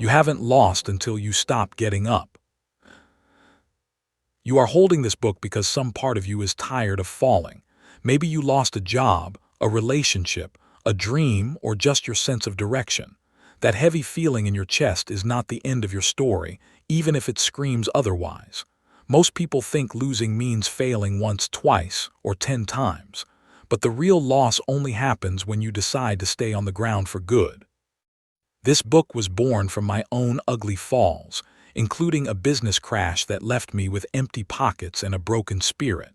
You haven't lost until you stop getting up. You are holding this book because some part of you is tired of falling. Maybe you lost a job, a relationship, a dream, or just your sense of direction. That heavy feeling in your chest is not the end of your story, even if it screams otherwise. Most people think losing means failing once, twice, or 10 times. But the real loss only happens when you decide to stay on the ground for good. This book was born from my own ugly falls, including a business crash that left me with empty pockets and a broken spirit.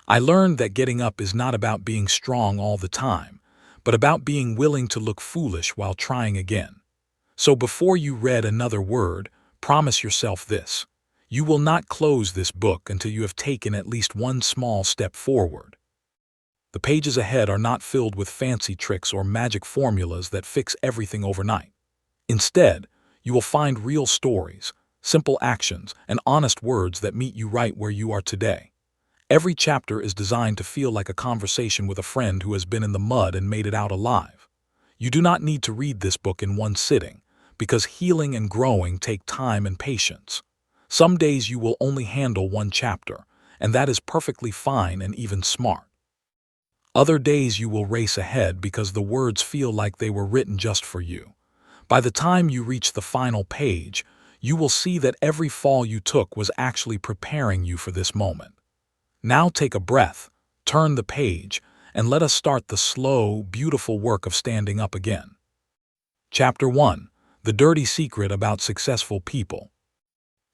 I learned that getting up is not about being strong all the time, but about being willing to look foolish while trying again. So before you read another word, promise yourself this: you will not close this book until you have taken at least one small step forward. The pages ahead are not filled with fancy tricks or magic formulas that fix everything overnight. Instead, you will find real stories, simple actions, and honest words that meet you right where you are today. Every chapter is designed to feel like a conversation with a friend who has been in the mud and made it out alive. You do not need to read this book in one sitting, because healing and growing take time and patience. Some days you will only handle one chapter, and that is perfectly fine and even smart. Other days you will race ahead because the words feel like they were written just for you. By the time you reach the final page, you will see that every fall you took was actually preparing you for this moment. Now take a breath, turn the page, and let us start the slow, beautiful work of standing up again. Chapter 1: The Dirty Secret About Successful People.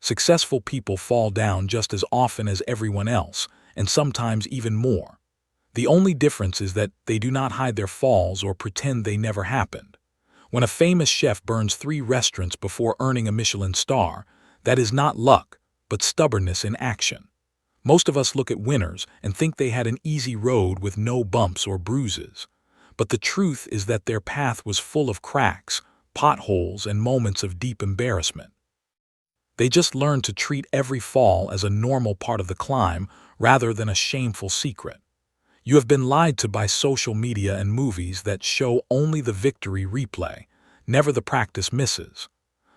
Successful people fall down just as often as everyone else, and sometimes even more. The only difference is that they do not hide their falls or pretend they never happened. When a famous chef burns 3 restaurants before earning a Michelin star, that is not luck, but stubbornness in action. Most of us look at winners and think they had an easy road with no bumps or bruises. But the truth is that their path was full of cracks, potholes, and moments of deep embarrassment. They just learned to treat every fall as a normal part of the climb rather than a shameful secret. You have been lied to by social media and movies that show only the victory replay, never the practice misses.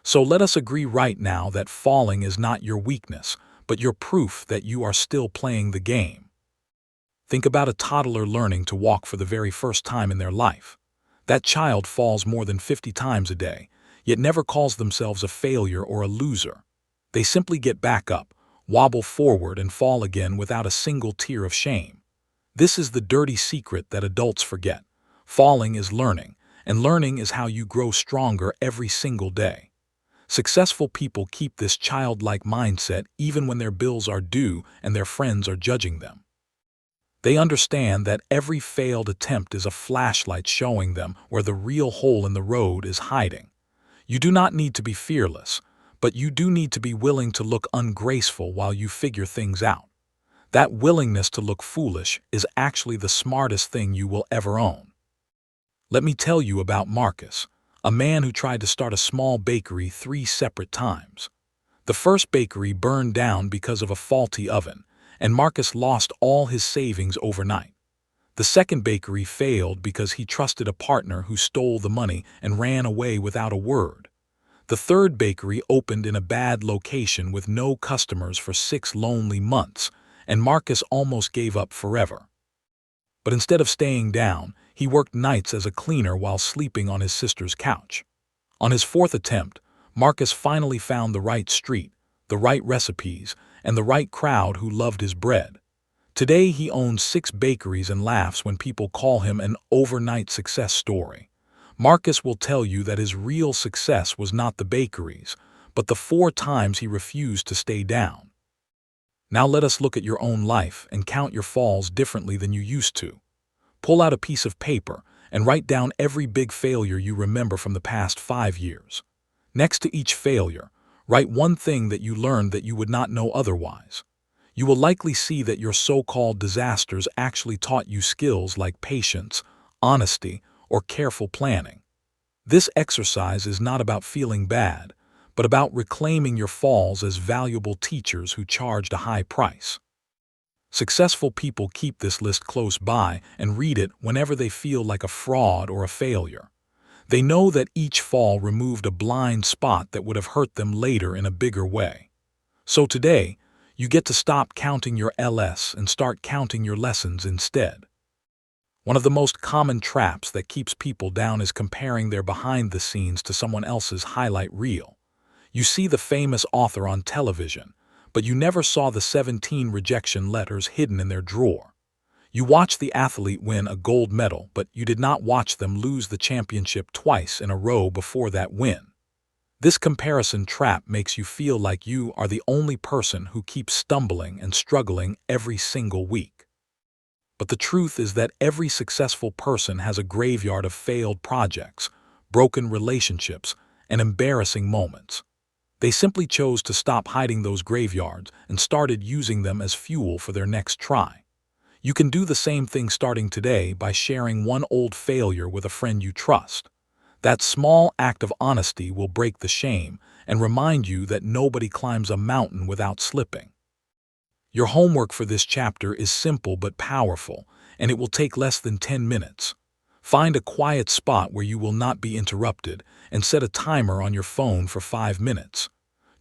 So let us agree right now that falling is not your weakness, but your proof that you are still playing the game. Think about a toddler learning to walk for the very first time in their life. That child falls more than 50 times a day, yet never calls themselves a failure or a loser. They simply get back up, wobble forward, and fall again without a single tear of shame. This is the dirty secret that adults forget. Falling is learning, and learning is how you grow stronger every single day. Successful people keep this childlike mindset even when their bills are due and their friends are judging them. They understand that every failed attempt is a flashlight showing them where the real hole in the road is hiding. You do not need to be fearless, but you do need to be willing to look ungraceful while you figure things out. That willingness to look foolish is actually the smartest thing you will ever own. Let me tell you about Marcus, a man who tried to start a small bakery 3 separate times. The first bakery burned down because of a faulty oven, and Marcus lost all his savings overnight. The second bakery failed because he trusted a partner who stole the money and ran away without a word. The third bakery opened in a bad location with no customers for 6 lonely months, and Marcus almost gave up forever. But instead of staying down, he worked nights as a cleaner while sleeping on his sister's couch. On his 4th attempt, Marcus finally found the right street, the right recipes, and the right crowd who loved his bread. Today he owns 6 bakeries and laughs when people call him an overnight success story. Marcus will tell you that his real success was not the bakeries, but the 4 times he refused to stay down. Now let us look at your own life and count your falls differently than you used to. Pull out a piece of paper and write down every big failure you remember from the past 5 years. Next to each failure, write one thing that you learned that you would not know otherwise. You will likely see that your so-called disasters actually taught you skills like patience, honesty, or careful planning. This exercise is not about feeling bad, but about reclaiming your falls as valuable teachers who charged a high price. Successful people keep this list close by and read it whenever they feel like a fraud or a failure. They know that each fall removed a blind spot that would have hurt them later in a bigger way. So today, you get to stop counting your LS and start counting your lessons instead. One of the most common traps that keeps people down is comparing their behind the scenes to someone else's highlight reel. You see the famous author on television, but you never saw the 17 rejection letters hidden in their drawer. You watch the athlete win a gold medal, but you did not watch them lose the championship twice in a row before that win. This comparison trap makes you feel like you are the only person who keeps stumbling and struggling every single week. But the truth is that every successful person has a graveyard of failed projects, broken relationships, and embarrassing moments. They simply chose to stop hiding those graveyards and started using them as fuel for their next try. You can do the same thing starting today by sharing one old failure with a friend you trust. That small act of honesty will break the shame and remind you that nobody climbs a mountain without slipping. Your homework for this chapter is simple but powerful, and it will take less than 10 minutes. Find a quiet spot where you will not be interrupted and set a timer on your phone for 5 minutes.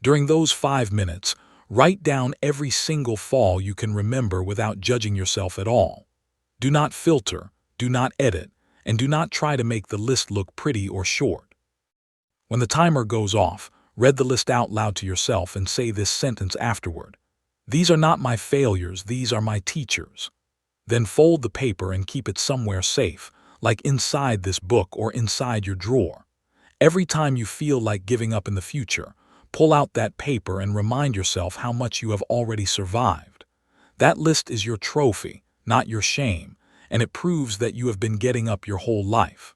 During those 5 minutes, write down every single fall you can remember without judging yourself at all. Do not filter, do not edit, and do not try to make the list look pretty or short. When the timer goes off, read the list out loud to yourself and say this sentence afterward. These are not my failures, these are my teachers. Then fold the paper and keep it somewhere safe, like inside this book or inside your drawer. Every time you feel like giving up in the future, pull out that paper and remind yourself how much you have already survived. That list is your trophy, not your shame, and it proves that you have been getting up your whole life.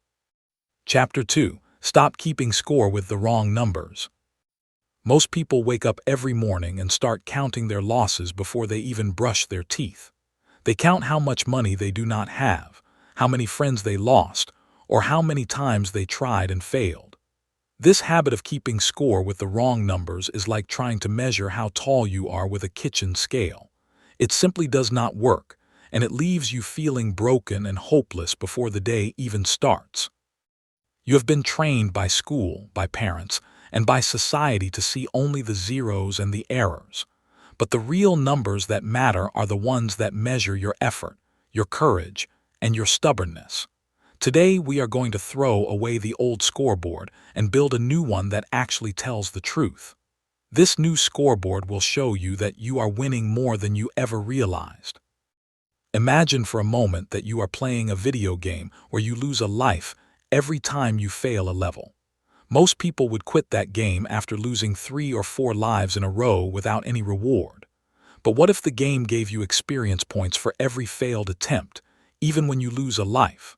Chapter 2. Stop keeping score with the wrong numbers. Most people wake up every morning and start counting their losses before they even brush their teeth. They count how much money they do not have, how many friends they lost, or how many times they tried and failed. This habit of keeping score with the wrong numbers is like trying to measure how tall you are with a kitchen scale. It simply does not work, and it leaves you feeling broken and hopeless before the day even starts. You have been trained by school, by parents, and by society to see only the zeros and the errors. But the real numbers that matter are the ones that measure your effort, your courage, and your stubbornness. Today we are going to throw away the old scoreboard and build a new one that actually tells the truth. This new scoreboard will show you that you are winning more than you ever realized. Imagine for a moment that you are playing a video game where you lose a life every time you fail a level. Most people would quit that game after losing 3 or 4 lives in a row without any reward. But what if the game gave you experience points for every failed attempt, even when you lose a life?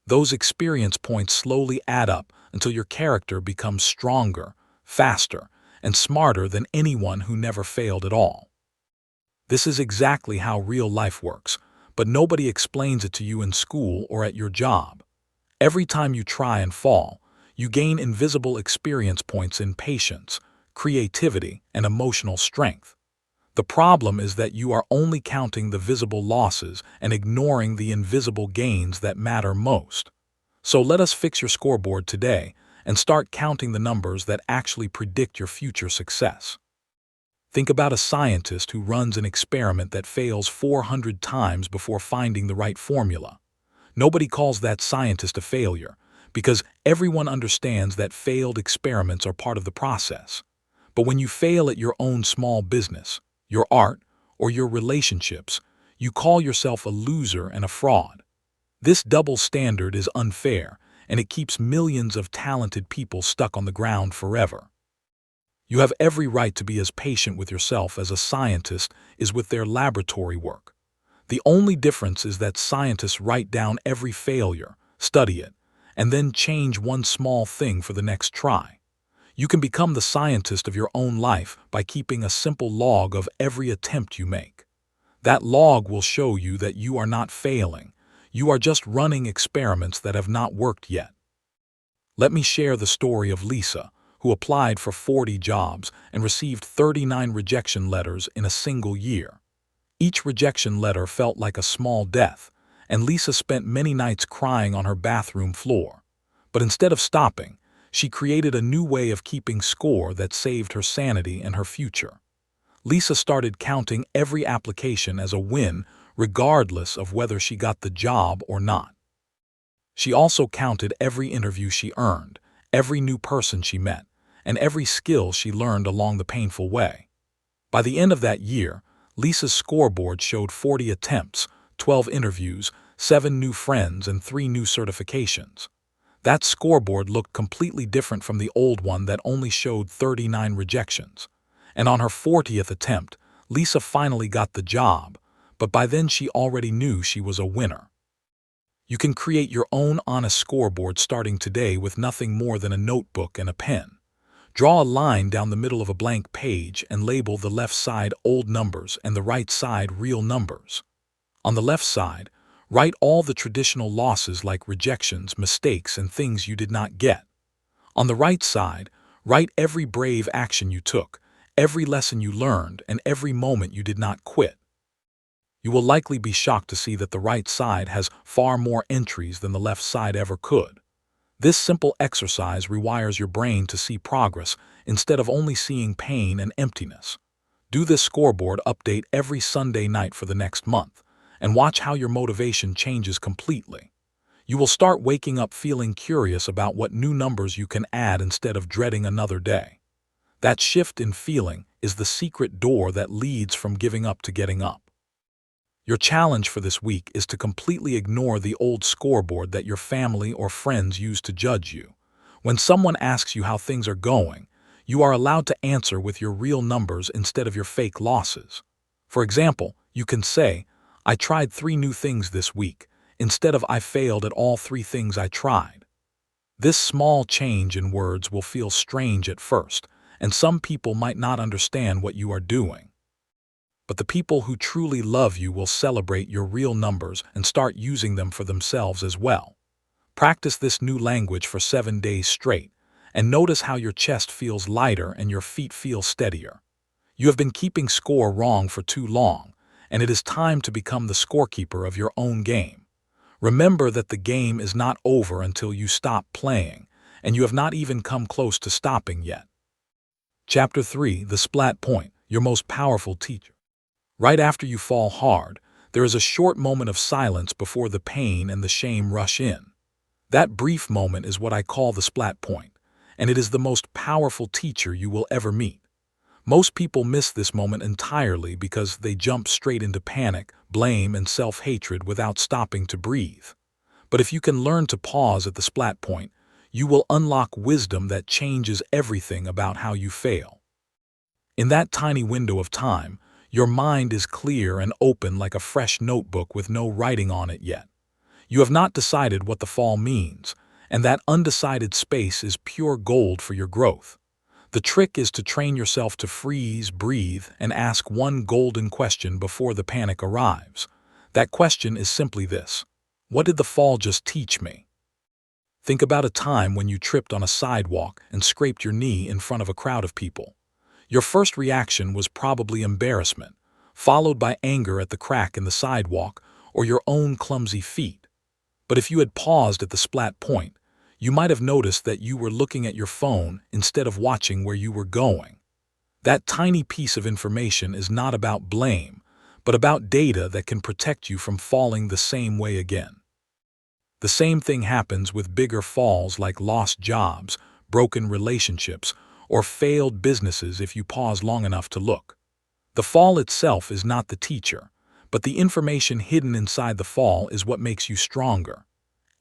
Those experience points slowly add up until your character becomes stronger, faster, and smarter than anyone who never failed at all. This is exactly how real life works, but nobody explains it to you in school or at your job. Every time you try and fall, you gain invisible experience points in patience, creativity, and emotional strength. The problem is that you are only counting the visible losses and ignoring the invisible gains that matter most. So let us fix your scoreboard today and start counting the numbers that actually predict your future success. Think about a scientist who runs an experiment that fails 400 times before finding the right formula. Nobody calls that scientist a failure, because everyone understands that failed experiments are part of the process. But when you fail at your own small business, your art, or your relationships, you call yourself a loser and a fraud. This double standard is unfair, and it keeps millions of talented people stuck on the ground forever. You have every right to be as patient with yourself as a scientist is with their laboratory work. The only difference is that scientists write down every failure, study it, and then change one small thing for the next try. You can become the scientist of your own life by keeping a simple log of every attempt you make. That log will show you that you are not failing. You are just running experiments that have not worked yet. Let me share the story of Lisa, who applied for 40 jobs and received 39 rejection letters in a single year. Each rejection letter felt like a small death, and Lisa spent many nights crying on her bathroom floor. But instead of stopping, she created a new way of keeping score that saved her sanity and her future. Lisa started counting every application as a win, regardless of whether she got the job or not. She also counted every interview she earned, every new person she met, and every skill she learned along the painful way. By the end of that year, Lisa's scoreboard showed 40 attempts, 12 interviews, 7 new friends, and 3 new certifications. That scoreboard looked completely different from the old one that only showed 39 rejections. And on her 40th attempt, Lisa finally got the job, but by then she already knew she was a winner. You can create your own honest scoreboard starting today with nothing more than a notebook and a pen. Draw a line down the middle of a blank page and label the left side old numbers and the right side real numbers. On the left side, write all the traditional losses like rejections, mistakes, and things you did not get. On the right side, write every brave action you took, every lesson you learned, and every moment you did not quit. You will likely be shocked to see that the right side has far more entries than the left side ever could. This simple exercise rewires your brain to see progress instead of only seeing pain and emptiness. Do this scoreboard update every Sunday night for the next month, and watch how your motivation changes completely. You will start waking up feeling curious about what new numbers you can add instead of dreading another day. That shift in feeling is the secret door that leads from giving up to getting up. Your challenge for this week is to completely ignore the old scoreboard that your family or friends use to judge you. When someone asks you how things are going, you are allowed to answer with your real numbers instead of your fake losses. For example, you can say, "I tried 3 new things this week," instead of "I failed at all 3 things I tried." This small change in words will feel strange at first, and some people might not understand what you are doing. But the people who truly love you will celebrate your real numbers and start using them for themselves as well. Practice this new language for 7 days straight, and notice how your chest feels lighter and your feet feel steadier. You have been keeping score wrong for too long, and it is time to become the scorekeeper of your own game. Remember that the game is not over until you stop playing, and you have not even come close to stopping yet. Chapter 3: The Splat Point, Your Most Powerful Teacher. Right after you fall hard, there is a short moment of silence before the pain and the shame rush in. That brief moment is what I call the splat point, and it is the most powerful teacher you will ever meet. Most people miss this moment entirely because they jump straight into panic, blame, and self-hatred without stopping to breathe. But if you can learn to pause at the splat point, you will unlock wisdom that changes everything about how you fail. In that tiny window of time, your mind is clear and open like a fresh notebook with no writing on it yet. You have not decided what the fall means, and that undecided space is pure gold for your growth. The trick is to train yourself to freeze, breathe, and ask one golden question before the panic arrives. That question is simply this: what did the fall just teach me? Think about a time when you tripped on a sidewalk and scraped your knee in front of a crowd of people. Your first reaction was probably embarrassment, followed by anger at the crack in the sidewalk or your own clumsy feet. But if you had paused at the splat point, you might have noticed that you were looking at your phone instead of watching where you were going. That tiny piece of information is not about blame, but about data that can protect you from falling the same way again. The same thing happens with bigger falls like lost jobs, broken relationships, or failed businesses if you pause long enough to look. The fall itself is not the teacher, but the information hidden inside the fall is what makes you stronger.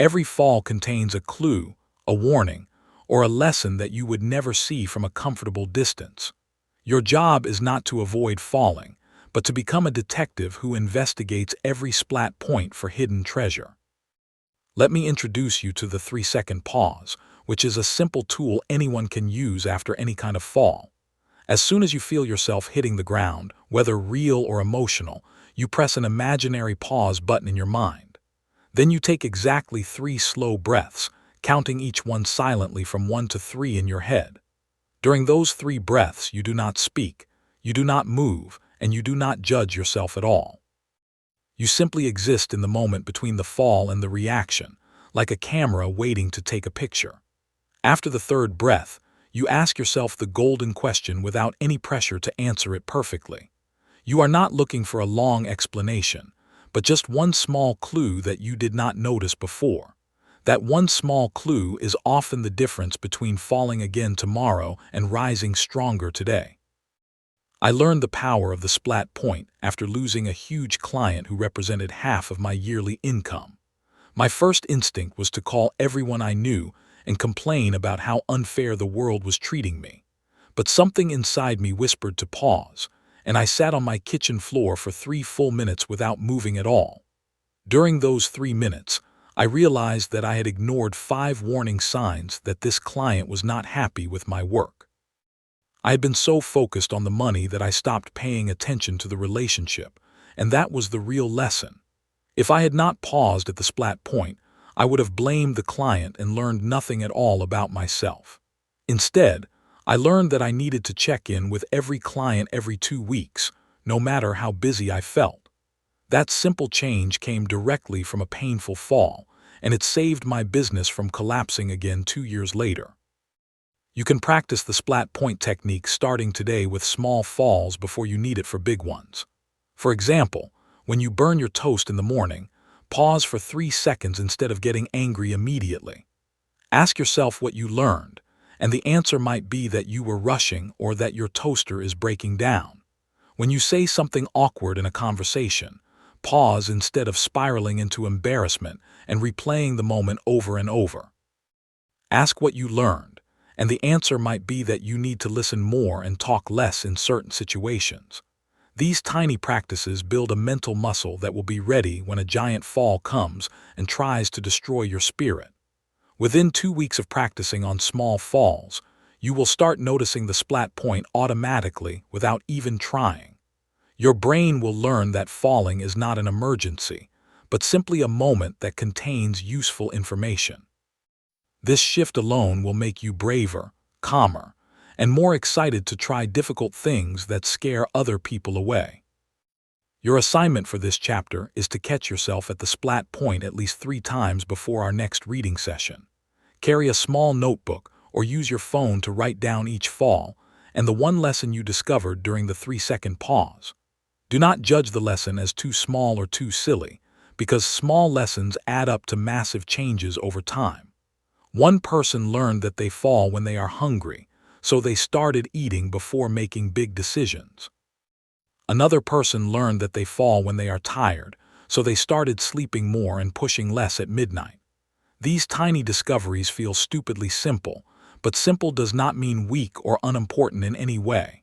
Every fall contains a clue, a warning, or a lesson that you would never see from a comfortable distance. Your job is not to avoid falling, but to become a detective who investigates every splat point for hidden treasure. Let me introduce you to the 3-second pause, which is a simple tool anyone can use after any kind of fall. As soon as you feel yourself hitting the ground, whether real or emotional, you press an imaginary pause button in your mind. Then you take exactly 3 slow breaths, counting each one silently from 1 to 3 in your head. During those 3 breaths, you do not speak, you do not move, and you do not judge yourself at all. You simply exist in the moment between the fall and the reaction, like a camera waiting to take a picture. After the third breath, you ask yourself the golden question without any pressure to answer it perfectly. You are not looking for a long explanation, but just one small clue that you did not notice before. That one small clue is often the difference between falling again tomorrow and rising stronger today. I learned the power of the Splat point after losing a huge client who represented half of my yearly income. My first instinct was to call everyone I knew and complain about how unfair the world was treating me. But something inside me whispered to pause, and I sat on my kitchen floor for 3 full minutes without moving at all. During those 3 minutes, I realized that I had ignored 5 warning signs that this client was not happy with my work. I had been so focused on the money that I stopped paying attention to the relationship, and that was the real lesson. If I had not paused at the Splat point, I would have blamed the client and learned nothing at all about myself. Instead, I learned that I needed to check in with every client every 2 weeks, no matter how busy I felt. That simple change came directly from a painful fall, and it saved my business from collapsing again 2 years later. You can practice the Splat point technique starting today with small falls before you need it for big ones. For example, when you burn your toast in the morning, pause for 3 seconds instead of getting angry immediately. Ask yourself what you learned, and the answer might be that you were rushing or that your toaster is breaking down. When you say something awkward in a conversation, pause instead of spiraling into embarrassment and replaying the moment over and over. Ask what you learned, and the answer might be that you need to listen more and talk less in certain situations. These tiny practices build a mental muscle that will be ready when a giant fall comes and tries to destroy your spirit. Within 2 weeks of practicing on small falls, you will start noticing the Splat point automatically without even trying. Your brain will learn that falling is not an emergency, but simply a moment that contains useful information. This shift alone will make you braver, calmer, and more excited to try difficult things that scare other people away. Your assignment for this chapter is to catch yourself at the Splat point at least 3 times before our next reading session. Carry a small notebook or use your phone to write down each fall and the one lesson you discovered during the 3-second pause. Do not judge the lesson as too small or too silly, because small lessons add up to massive changes over time. One person learned that they fall when they are hungry, so they started eating before making big decisions. Another person learned that they fall when they are tired, so they started sleeping more and pushing less at midnight. These tiny discoveries feel stupidly simple, but simple does not mean weak or unimportant in any way.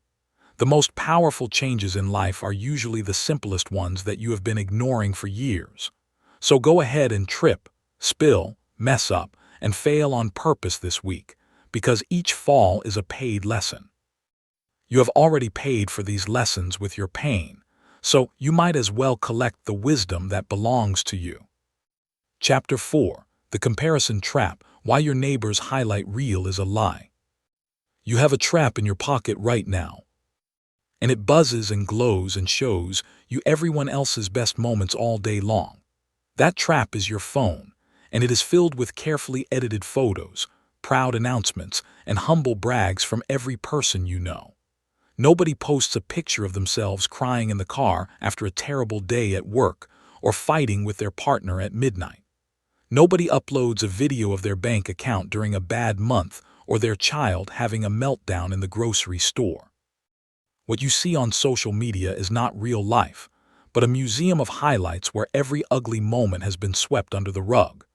The most powerful changes in life are usually the simplest ones that you have been ignoring for years. So go ahead and trip, spill, mess up, and fail on purpose this week, because each fall is a paid lesson. You have already paid for these lessons with your pain, so you might as well collect the wisdom that belongs to you. Chapter 4. The Comparison Trap: Why Your Neighbor's Highlight Reel is a Lie. You have a trap in your pocket right now, and it buzzes and glows and shows you everyone else's best moments all day long. That trap is your phone, and it is filled with carefully edited photos, proud announcements, and humble brags from every person you know. Nobody posts a picture of themselves crying in the car after a terrible day at work or fighting with their partner at midnight. Nobody uploads a video of their bank account during a bad month or their child having a meltdown in the grocery store. What you see on social media is not real life, but a museum of highlights where every ugly moment has been swept under the rug.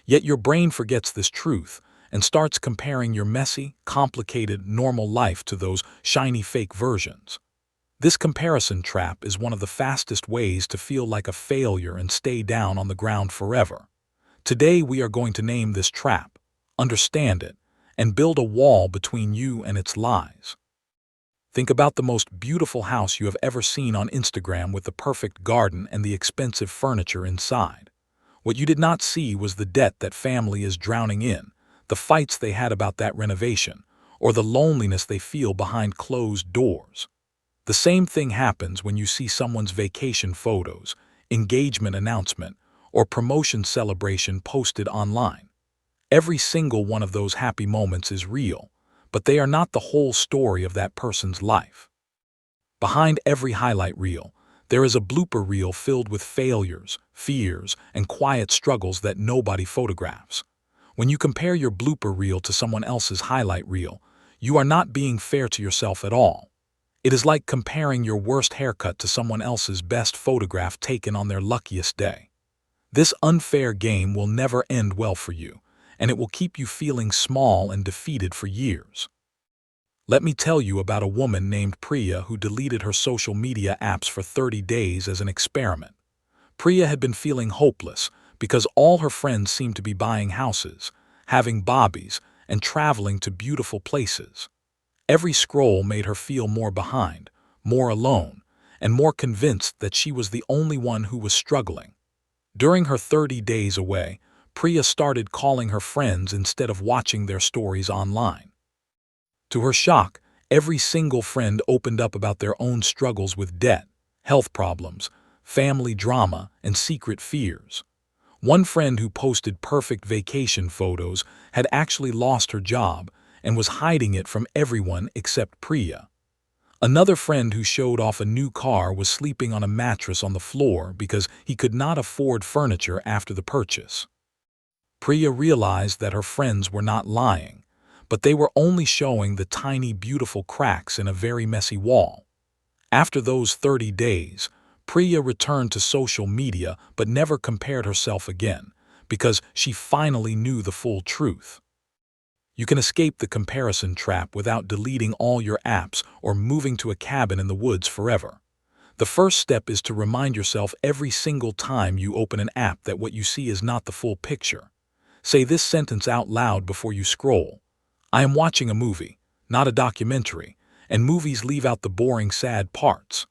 Yet your brain forgets this truth and starts comparing your messy, complicated, normal life to those shiny fake versions. This comparison trap is one of the fastest ways to feel like a failure and stay down on the ground forever. Today we are going to name this trap, understand it, and build a wall between you and its lies. Think about the most beautiful house you have ever seen on Instagram with the perfect garden and the expensive furniture inside. What you did not see was the debt that family is drowning in, the fights they had about that renovation, or the loneliness they feel behind closed doors. The same thing happens when you see someone's vacation photos, engagement announcement, or promotion celebration posted online. Every single one of those happy moments is real, but they are not the whole story of that person's life. Behind every highlight reel, there is a blooper reel filled with failures, fears, and quiet struggles that nobody photographs. When you compare your blooper reel to someone else's highlight reel, you are not being fair to yourself at all. It is like comparing your worst haircut to someone else's best photograph taken on their luckiest day. This unfair game will never end well for you, and it will keep you feeling small and defeated for years. Let me tell you about a woman named Priya who deleted her social media apps for 30 days as an experiment. Priya had been feeling hopeless because all her friends seemed to be buying houses, having bobbies, and traveling to beautiful places. Every scroll made her feel more behind, more alone, and more convinced that she was the only one who was struggling. During her 30 days away, Priya started calling her friends instead of watching their stories online. To her shock, every single friend opened up about their own struggles with debt, health problems, family drama, and secret fears. One friend who posted perfect vacation photos had actually lost her job and was hiding it from everyone except Priya. Another friend who showed off a new car was sleeping on a mattress on the floor because he could not afford furniture after the purchase. Priya realized that her friends were not lying, but they were only showing the tiny, beautiful cracks in a very messy wall. After those 30 days, Priya returned to social media but never compared herself again, because she finally knew the full truth. You can escape the comparison trap without deleting all your apps or moving to a cabin in the woods forever. The first step is to remind yourself every single time you open an app that what you see is not the full picture. Say this sentence out loud before you scroll. I am watching a movie, not a documentary, and movies leave out the boring, sad parts.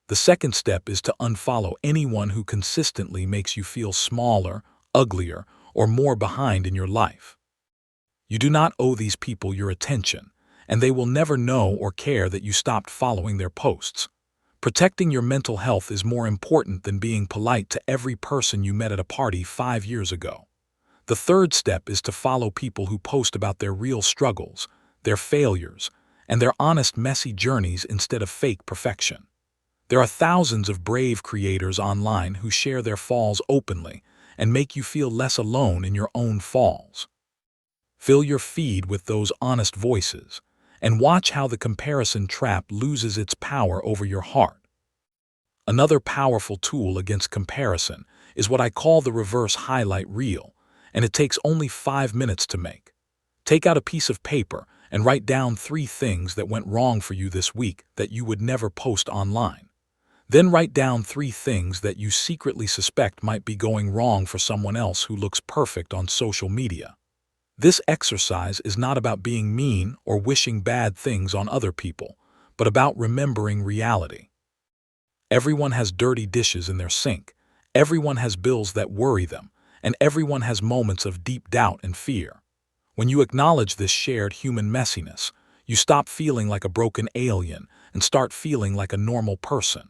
The second step is to unfollow anyone who consistently makes you feel smaller, uglier, or more behind in your life. You do not owe these people your attention, and they will never know or care that you stopped following their posts. Protecting your mental health is more important than being polite to every person you met at a party 5 years ago. The third step is to follow people who post about their real struggles, their failures, and their honest, messy journeys instead of fake perfection. There are thousands of brave creators online who share their falls openly and make you feel less alone in your own falls. Fill your feed with those honest voices, and watch how the comparison trap loses its power over your heart. Another powerful tool against comparison is what I call the reverse highlight reel, and it takes only 5 minutes to make. Take out a piece of paper and write down 3 things that went wrong for you this week that you would never post online. Then write down 3 things that you secretly suspect might be going wrong for someone else who looks perfect on social media. This exercise is not about being mean or wishing bad things on other people, but about remembering reality. Everyone has dirty dishes in their sink, everyone has bills that worry them, and everyone has moments of deep doubt and fear. When you acknowledge this shared human messiness, you stop feeling like a broken alien and start feeling like a normal person.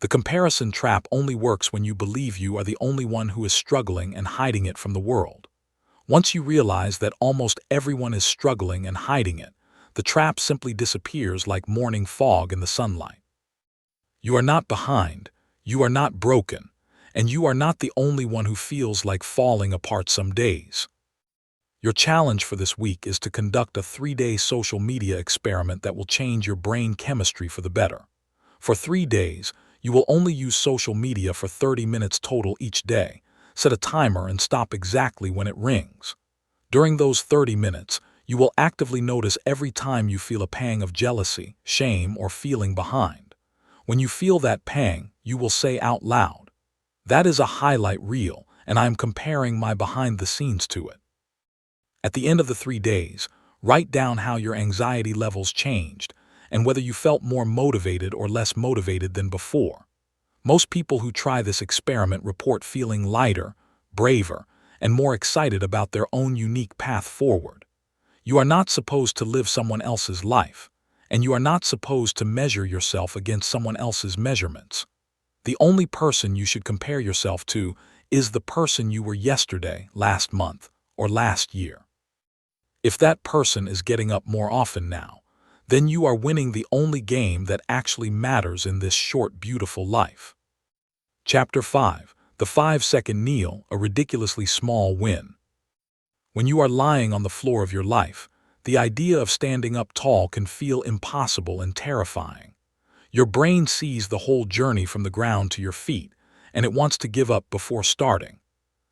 The comparison trap only works when you believe you are the only one who is struggling and hiding it from the world. Once you realize that almost everyone is struggling and hiding it, the trap simply disappears like morning fog in the sunlight. You are not behind, you are not broken, and you are not the only one who feels like falling apart some days. Your challenge for this week is to conduct a 3-day social media experiment that will change your brain chemistry for the better. For 3 days, you will only use social media for 30 minutes total each day. Set a timer and stop exactly when it rings. During those 30 minutes, you will actively notice every time you feel a pang of jealousy, shame, or feeling behind. When you feel that pang, you will say out loud, "That is a highlight reel, and I am comparing my behind the scenes to it." At the end of the 3 days, write down how your anxiety levels changed and whether you felt more motivated or less motivated than before. Most people who try this experiment report feeling lighter, braver, and more excited about their own unique path forward. You are not supposed to live someone else's life, and you are not supposed to measure yourself against someone else's measurements. The only person you should compare yourself to is the person you were yesterday, last month, or last year. If that person is getting up more often now, then you are winning the only game that actually matters in this short, beautiful life. Chapter 5. The 5-second kneel, a ridiculously small win. When you are lying on the floor of your life, the idea of standing up tall can feel impossible and terrifying. Your brain sees the whole journey from the ground to your feet, and it wants to give up before starting.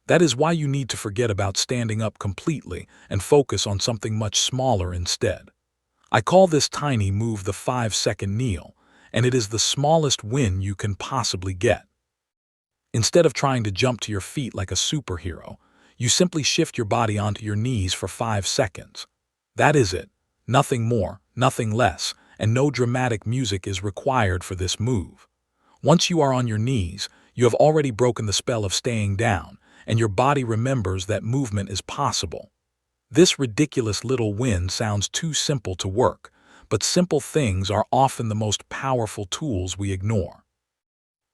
That is why you need to forget about standing up completely and focus on something much smaller instead. I call this tiny move the 5-second kneel, and it is the smallest win you can possibly get. Instead of trying to jump to your feet like a superhero, you simply shift your body onto your knees for 5 seconds. That is it. Nothing more, nothing less, and no dramatic music is required for this move. Once you are on your knees, you have already broken the spell of staying down, and your body remembers that movement is possible. This ridiculous little win sounds too simple to work, but simple things are often the most powerful tools we ignore.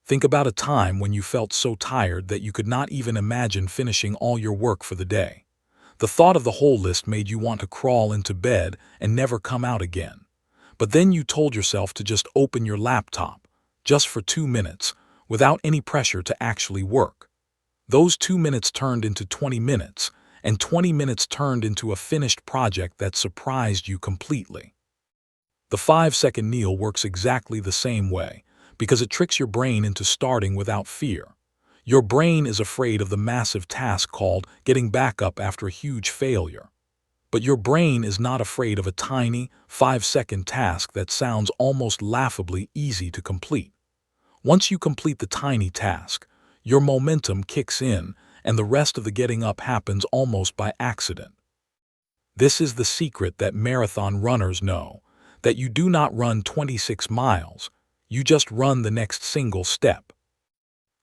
Think about a time when you felt so tired that you could not even imagine finishing all your work for the day. The thought of the whole list made you want to crawl into bed and never come out again. But then you told yourself to just open your laptop, just for 2 minutes, without any pressure to actually work. Those 2 minutes turned into 20 minutes, and 20 minutes turned into a finished project that surprised you completely. The 5-second kneel works exactly the same way, because it tricks your brain into starting without fear. Your brain is afraid of the massive task called getting back up after a huge failure. But your brain is not afraid of a tiny, 5-second task that sounds almost laughably easy to complete. Once you complete the tiny task, your momentum kicks in, and the rest of the getting up happens almost by accident. This is the secret that marathon runners know, that you do not run 26 miles, you just run the next single step.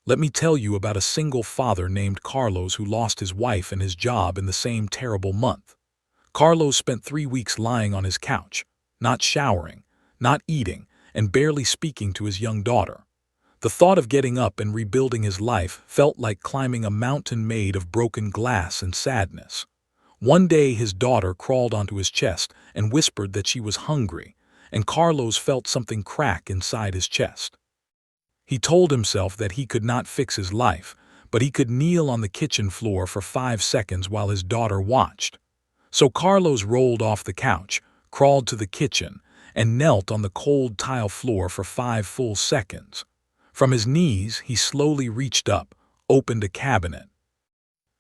Let me tell you about a single father named Carlos who lost his wife and his job in the same terrible month. Carlos spent 3 weeks lying on his couch, not showering, not eating, and barely speaking to his young daughter. The thought of getting up and rebuilding his life felt like climbing a mountain made of broken glass and sadness. One day his daughter crawled onto his chest and whispered that she was hungry, and Carlos felt something crack inside his chest. He told himself that he could not fix his life, but he could kneel on the kitchen floor for 5 seconds while his daughter watched. So Carlos rolled off the couch, crawled to the kitchen, and knelt on the cold tile floor for 5 full seconds. From his knees, he slowly reached up, opened a cabinet,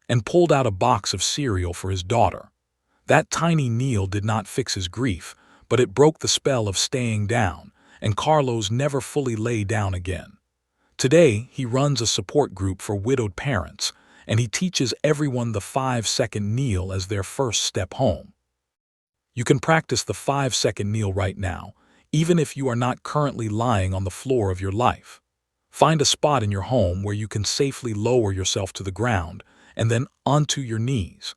and pulled out a box of cereal for his daughter. That tiny kneel did not fix his grief, but it broke the spell of staying down, and Carlos never fully lay down again. Today, he runs a support group for widowed parents, and he teaches everyone the 5-second kneel as their first step home. You can practice the 5-second kneel right now, even if you are not currently lying on the floor of your life. Find a spot in your home where you can safely lower yourself to the ground and then onto your knees.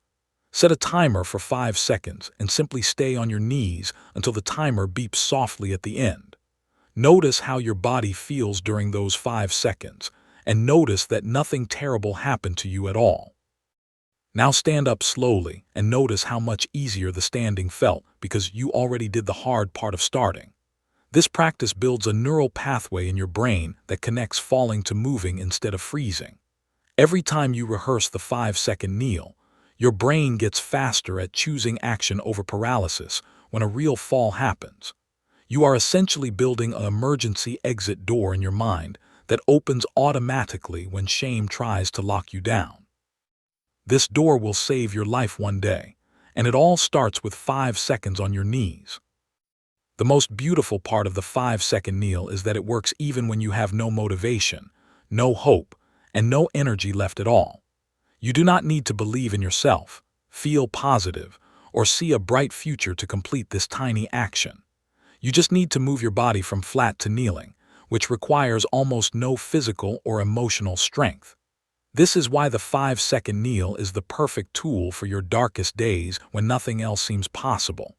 Set a timer for 5 seconds and simply stay on your knees until the timer beeps softly at the end. Notice how your body feels during those 5 seconds, and notice that nothing terrible happened to you at all. Now stand up slowly and notice how much easier the standing felt because you already did the hard part of starting. This practice builds a neural pathway in your brain that connects falling to moving instead of freezing. Every time you rehearse the 5-second kneel, your brain gets faster at choosing action over paralysis when a real fall happens. You are essentially building an emergency exit door in your mind that opens automatically when shame tries to lock you down. This door will save your life one day, and it all starts with 5 seconds on your knees. The most beautiful part of the 5-second kneel is that it works even when you have no motivation, no hope, and no energy left at all. You do not need to believe in yourself, feel positive, or see a bright future to complete this tiny action. You just need to move your body from flat to kneeling, which requires almost no physical or emotional strength. This is why the 5-second kneel is the perfect tool for your darkest days when nothing else seems possible.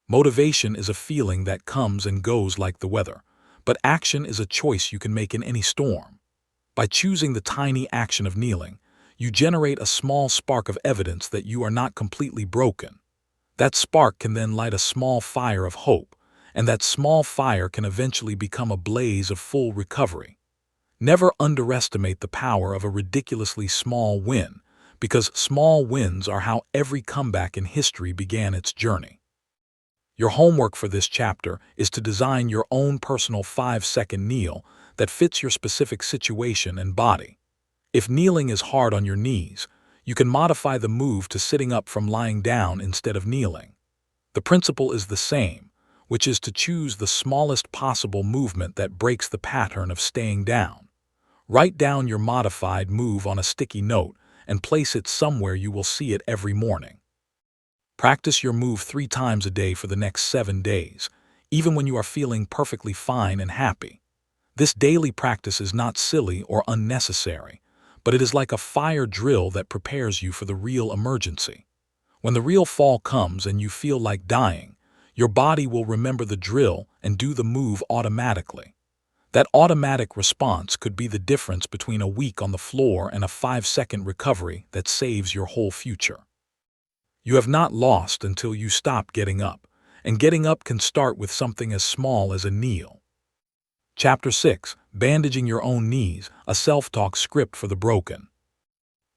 Motivation is a feeling that comes and goes like the weather, but action is a choice you can make in any storm. By choosing the tiny action of kneeling, you generate a small spark of evidence that you are not completely broken. That spark can then light a small fire of hope, and that small fire can eventually become a blaze of full recovery. Never underestimate the power of a ridiculously small win, because small wins are how every comeback in history began its journey. Your homework for this chapter is to design your own personal 5-second kneel that fits your specific situation and body. If kneeling is hard on your knees, you can modify the move to sitting up from lying down instead of kneeling. The principle is the same, which is to choose the smallest possible movement that breaks the pattern of staying down. Write down your modified move on a sticky note and place it somewhere you will see it every morning. Practice your move 3 times a day for the next 7 days, even when you are feeling perfectly fine and happy. This daily practice is not silly or unnecessary, but it is like a fire drill that prepares you for the real emergency. When the real fall comes and you feel like dying, your body will remember the drill and do the move automatically. That automatic response could be the difference between a week on the floor and a 5-second recovery that saves your whole future. You have not lost until you stop getting up, and getting up can start with something as small as a kneel. Chapter 6: Bandaging Your Own Knees, a self-talk script for the broken.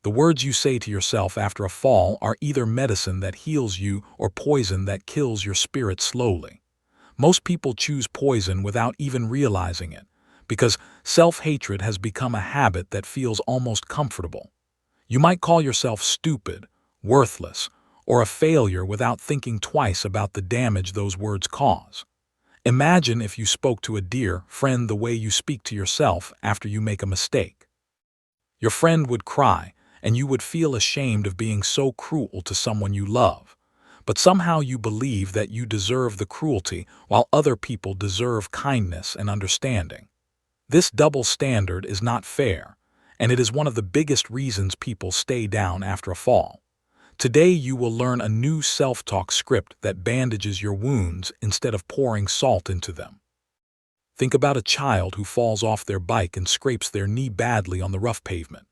The words you say to yourself after a fall are either medicine that heals you or poison that kills your spirit slowly. Most people choose poison without even realizing it, because self-hatred has become a habit that feels almost comfortable. You might call yourself stupid, worthless, or a failure without thinking twice about the damage those words cause. Imagine if you spoke to a dear friend the way you speak to yourself after you make a mistake. Your friend would cry, and you would feel ashamed of being so cruel to someone you love. But somehow you believe that you deserve the cruelty while other people deserve kindness and understanding. This double standard is not fair, and it is one of the biggest reasons people stay down after a fall. Today you will learn a new self-talk script that bandages your wounds instead of pouring salt into them. Think about a child who falls off their bike and scrapes their knee badly on the rough pavement.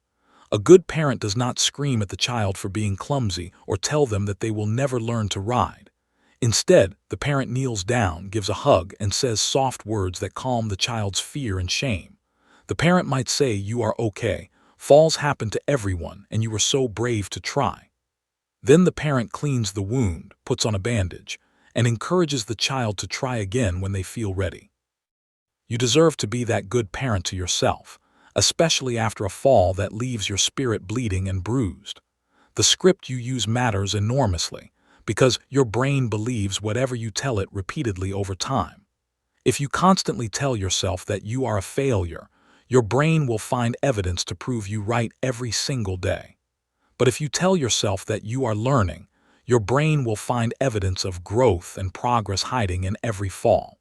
A good parent does not scream at the child for being clumsy or tell them that they will never learn to ride. Instead, the parent kneels down, gives a hug, and says soft words that calm the child's fear and shame. The parent might say, "You are okay. Falls happen to everyone, and you were so brave to try." Then the parent cleans the wound, puts on a bandage, and encourages the child to try again when they feel ready. You deserve to be that good parent to yourself, especially after a fall that leaves your spirit bleeding and bruised. The script you use matters enormously, because your brain believes whatever you tell it repeatedly over time. If you constantly tell yourself that you are a failure, your brain will find evidence to prove you right every single day. But if you tell yourself that you are learning, your brain will find evidence of growth and progress hiding in every fall.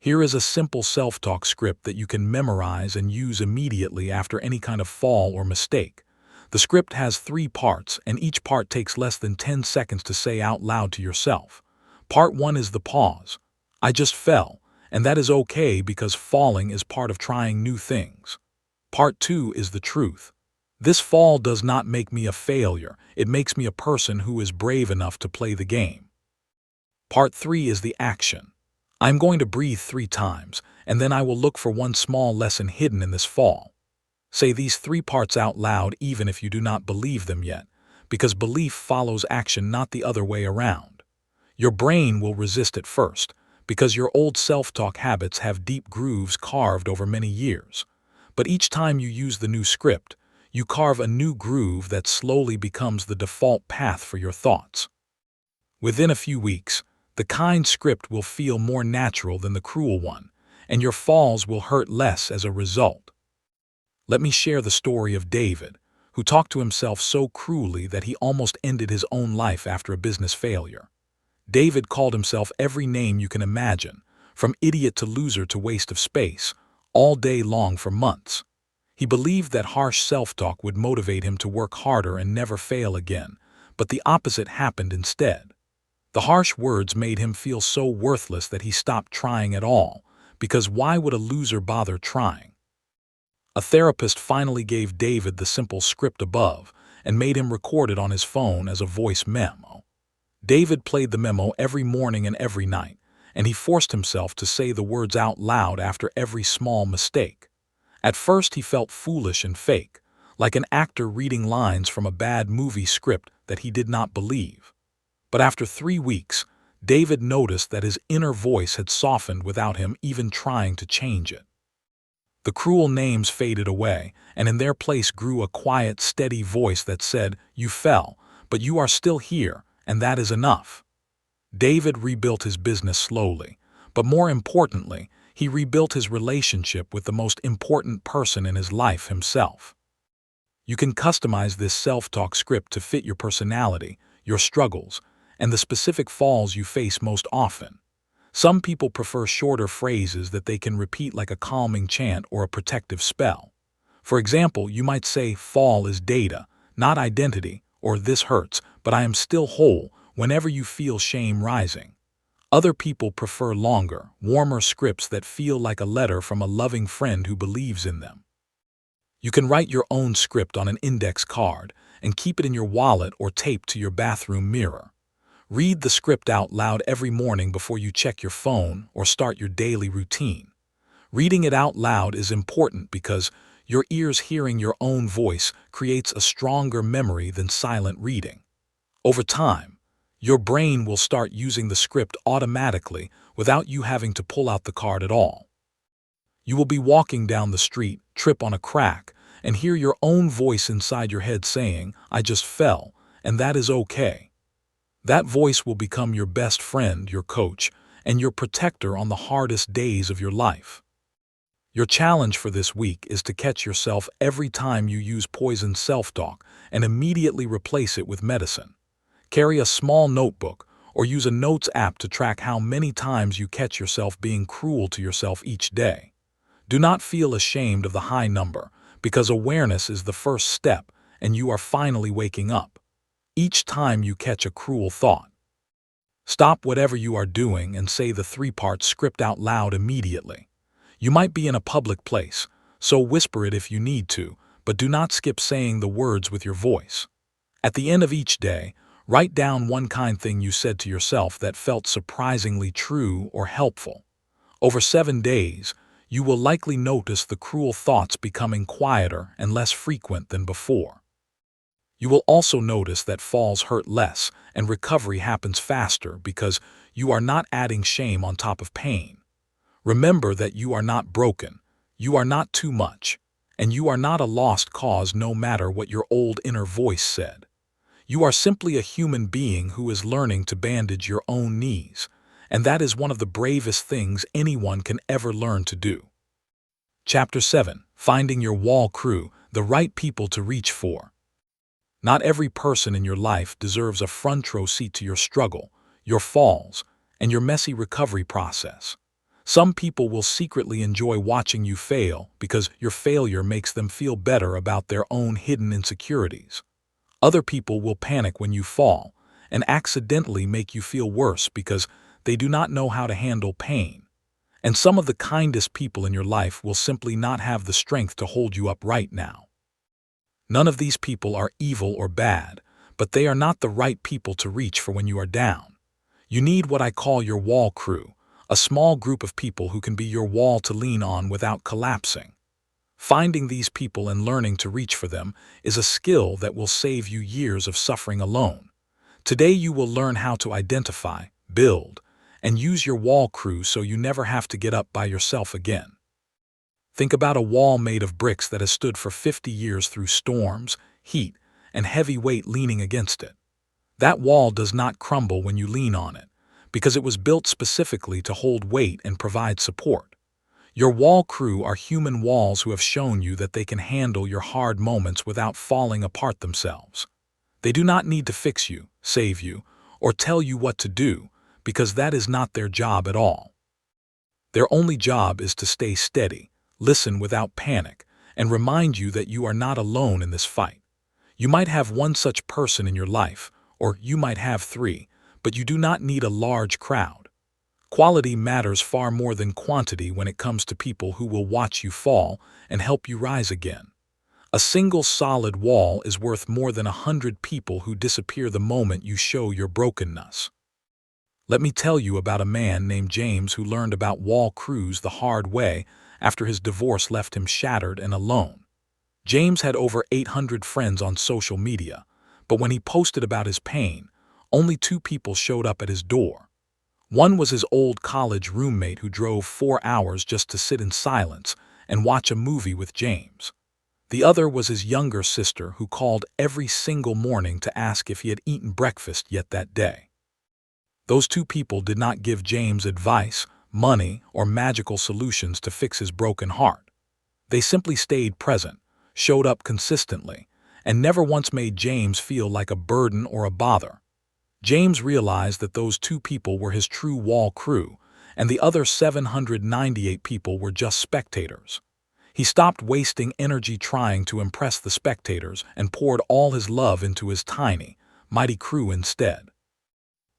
Here is a simple self-talk script that you can memorize and use immediately after any kind of fall or mistake. The script has 3 parts, and each part takes less than 10 seconds to say out loud to yourself. Part 1 is the pause. I just fell, and that is okay because falling is part of trying new things. Part 2 is the truth. This fall does not make me a failure, it makes me a person who is brave enough to play the game. Part 3 is the action. I'm going to breathe 3 times, and then I will look for one small lesson hidden in this fall. Say these 3 parts out loud even if you do not believe them yet, because belief follows action, not the other way around. Your brain will resist at first, because your old self-talk habits have deep grooves carved over many years. But each time you use the new script, you carve a new groove that slowly becomes the default path for your thoughts. Within a few weeks, the kind script will feel more natural than the cruel one, and your falls will hurt less as a result. Let me share the story of David, who talked to himself so cruelly that he almost ended his own life after a business failure. David called himself every name you can imagine, from idiot to loser to waste of space, all day long for months. He believed that harsh self-talk would motivate him to work harder and never fail again, but the opposite happened instead. The harsh words made him feel so worthless that he stopped trying at all, because why would a loser bother trying? A therapist finally gave David the simple script above and made him record it on his phone as a voice memo. David played the memo every morning and every night, and he forced himself to say the words out loud after every small mistake. At first he felt foolish and fake, like an actor reading lines from a bad movie script that he did not believe. But after 3 weeks, David noticed that his inner voice had softened without him even trying to change it. The cruel names faded away, and in their place grew a quiet, steady voice that said, "You fell, but you are still here, and that is enough." David rebuilt his business slowly, but more importantly, he rebuilt his relationship with the most important person in his life, himself. You can customize this self-talk script to fit your personality, your struggles, and the specific falls you face most often. Some people prefer shorter phrases that they can repeat like a calming chant or a protective spell. For example, you might say, "Fall is data, not identity," or "This hurts, but I am still whole," whenever you feel shame rising. Other people prefer longer, warmer scripts that feel like a letter from a loving friend who believes in them. You can write your own script on an index card and keep it in your wallet or taped to your bathroom mirror. Read the script out loud every morning before you check your phone or start your daily routine. Reading it out loud is important because your ears hearing your own voice creates a stronger memory than silent reading. Over time, your brain will start using the script automatically without you having to pull out the card at all. You will be walking down the street, trip on a crack, and hear your own voice inside your head saying, "I just fell, and that is okay." That voice will become your best friend, your coach, and your protector on the hardest days of your life. Your challenge for this week is to catch yourself every time you use poison self-talk and immediately replace it with medicine. Carry a small notebook or use a notes app to track how many times you catch yourself being cruel to yourself each day. Do not feel ashamed of the high number, because awareness is the first step and you are finally waking up. Each time you catch a cruel thought, stop whatever you are doing and say the 3-part script out loud immediately. You might be in a public place, so whisper it if you need to, but do not skip saying the words with your voice. At the end of each day, write down one kind thing you said to yourself that felt surprisingly true or helpful. Over 7 days, you will likely notice the cruel thoughts becoming quieter and less frequent than before. You will also notice that falls hurt less and recovery happens faster because you are not adding shame on top of pain. Remember that you are not broken, you are not too much, and you are not a lost cause no matter what your old inner voice said. You are simply a human being who is learning to bandage your own knees, and that is one of the bravest things anyone can ever learn to do. Chapter 7. Finding your wall crew, the right people to reach for. Not every person in your life deserves a front row seat to your struggle, your falls, and your messy recovery process. Some people will secretly enjoy watching you fail because your failure makes them feel better about their own hidden insecurities. Other people will panic when you fall and accidentally make you feel worse because they do not know how to handle pain. And some of the kindest people in your life will simply not have the strength to hold you up right now. None of these people are evil or bad, but they are not the right people to reach for when you are down. You need what I call your wall crew, a small group of people who can be your wall to lean on without collapsing. Finding these people and learning to reach for them is a skill that will save you years of suffering alone. Today you will learn how to identify, build, and use your wall crew so you never have to get up by yourself again. Think about a wall made of bricks that has stood for 50 years through storms, heat, and heavy weight leaning against it. That wall does not crumble when you lean on it, because it was built specifically to hold weight and provide support. Your wall crew are human walls who have shown you that they can handle your hard moments without falling apart themselves. They do not need to fix you, save you, or tell you what to do, because that is not their job at all. Their only job is to stay steady, listen without panic, and remind you that you are not alone in this fight. You might have one such person in your life, or you might have 3, but you do not need a large crowd. Quality matters far more than quantity when it comes to people who will watch you fall and help you rise again. A single solid wall is worth more than 100 people who disappear the moment you show your brokenness. Let me tell you about a man named James who learned about wall crews the hard way after his divorce left him shattered and alone. James had over 800 friends on social media, but when he posted about his pain, only 2 people showed up at his door. One was his old college roommate who drove 4 hours just to sit in silence and watch a movie with James. The other was his younger sister who called every single morning to ask if he had eaten breakfast yet that day. Those 2 people did not give James advice, money, or magical solutions to fix his broken heart. They simply stayed present, showed up consistently, and never once made James feel like a burden or a bother. James realized that those 2 people were his true wall crew, and the other 798 people were just spectators. He stopped wasting energy trying to impress the spectators and poured all his love into his tiny, mighty crew instead.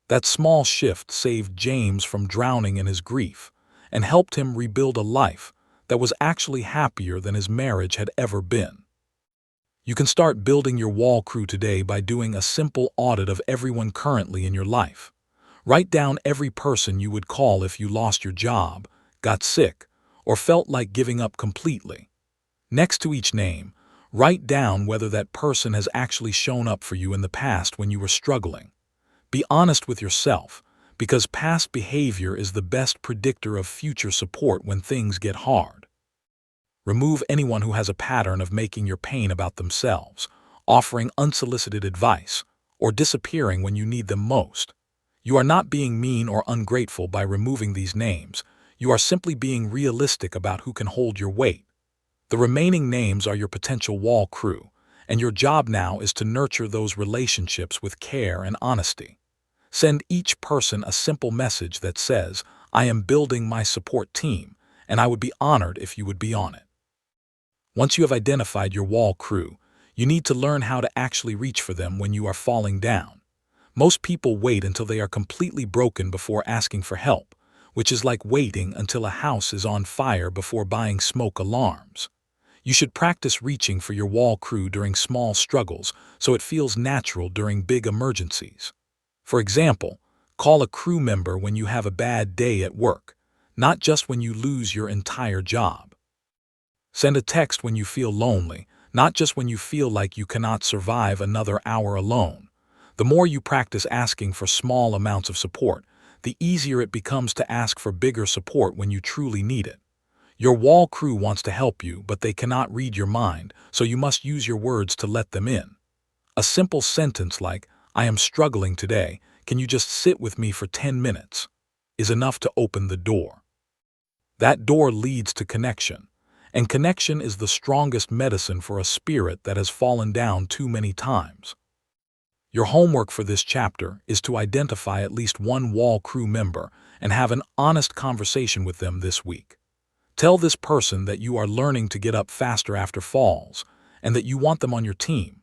That small shift saved James from drowning in his grief and helped him rebuild a life that was actually happier than his marriage had ever been. You can start building your wall crew today by doing a simple audit of everyone currently in your life. Write down every person you would call if you lost your job, got sick, or felt like giving up completely. Next to each name, write down whether that person has actually shown up for you in the past when you were struggling. Be honest with yourself, because past behavior is the best predictor of future support when things get hard. Remove anyone who has a pattern of making your pain about themselves, offering unsolicited advice, or disappearing when you need them most. You are not being mean or ungrateful by removing these names. You are simply being realistic about who can hold your weight. The remaining names are your potential wall crew, and your job now is to nurture those relationships with care and honesty. Send each person a simple message that says, "I am building my support team, and I would be honored if you would be on it." Once you have identified your wall crew, you need to learn how to actually reach for them when you are falling down. Most people wait until they are completely broken before asking for help, which is like waiting until a house is on fire before buying smoke alarms. You should practice reaching for your wall crew during small struggles so it feels natural during big emergencies. For example, call a crew member when you have a bad day at work, not just when you lose your entire job. Send a text when you feel lonely, not just when you feel like you cannot survive another hour alone. The more you practice asking for small amounts of support, the easier it becomes to ask for bigger support when you truly need it. Your wall crew wants to help you, but they cannot read your mind, so you must use your words to let them in. A simple sentence like, "I am struggling today, can you just sit with me for 10 minutes?" is enough to open the door. That door leads to connection, and connection is the strongest medicine for a spirit that has fallen down too many times. Your homework for this chapter is to identify at least one wall crew member and have an honest conversation with them this week. Tell this person that you are learning to get up faster after falls and that you want them on your team.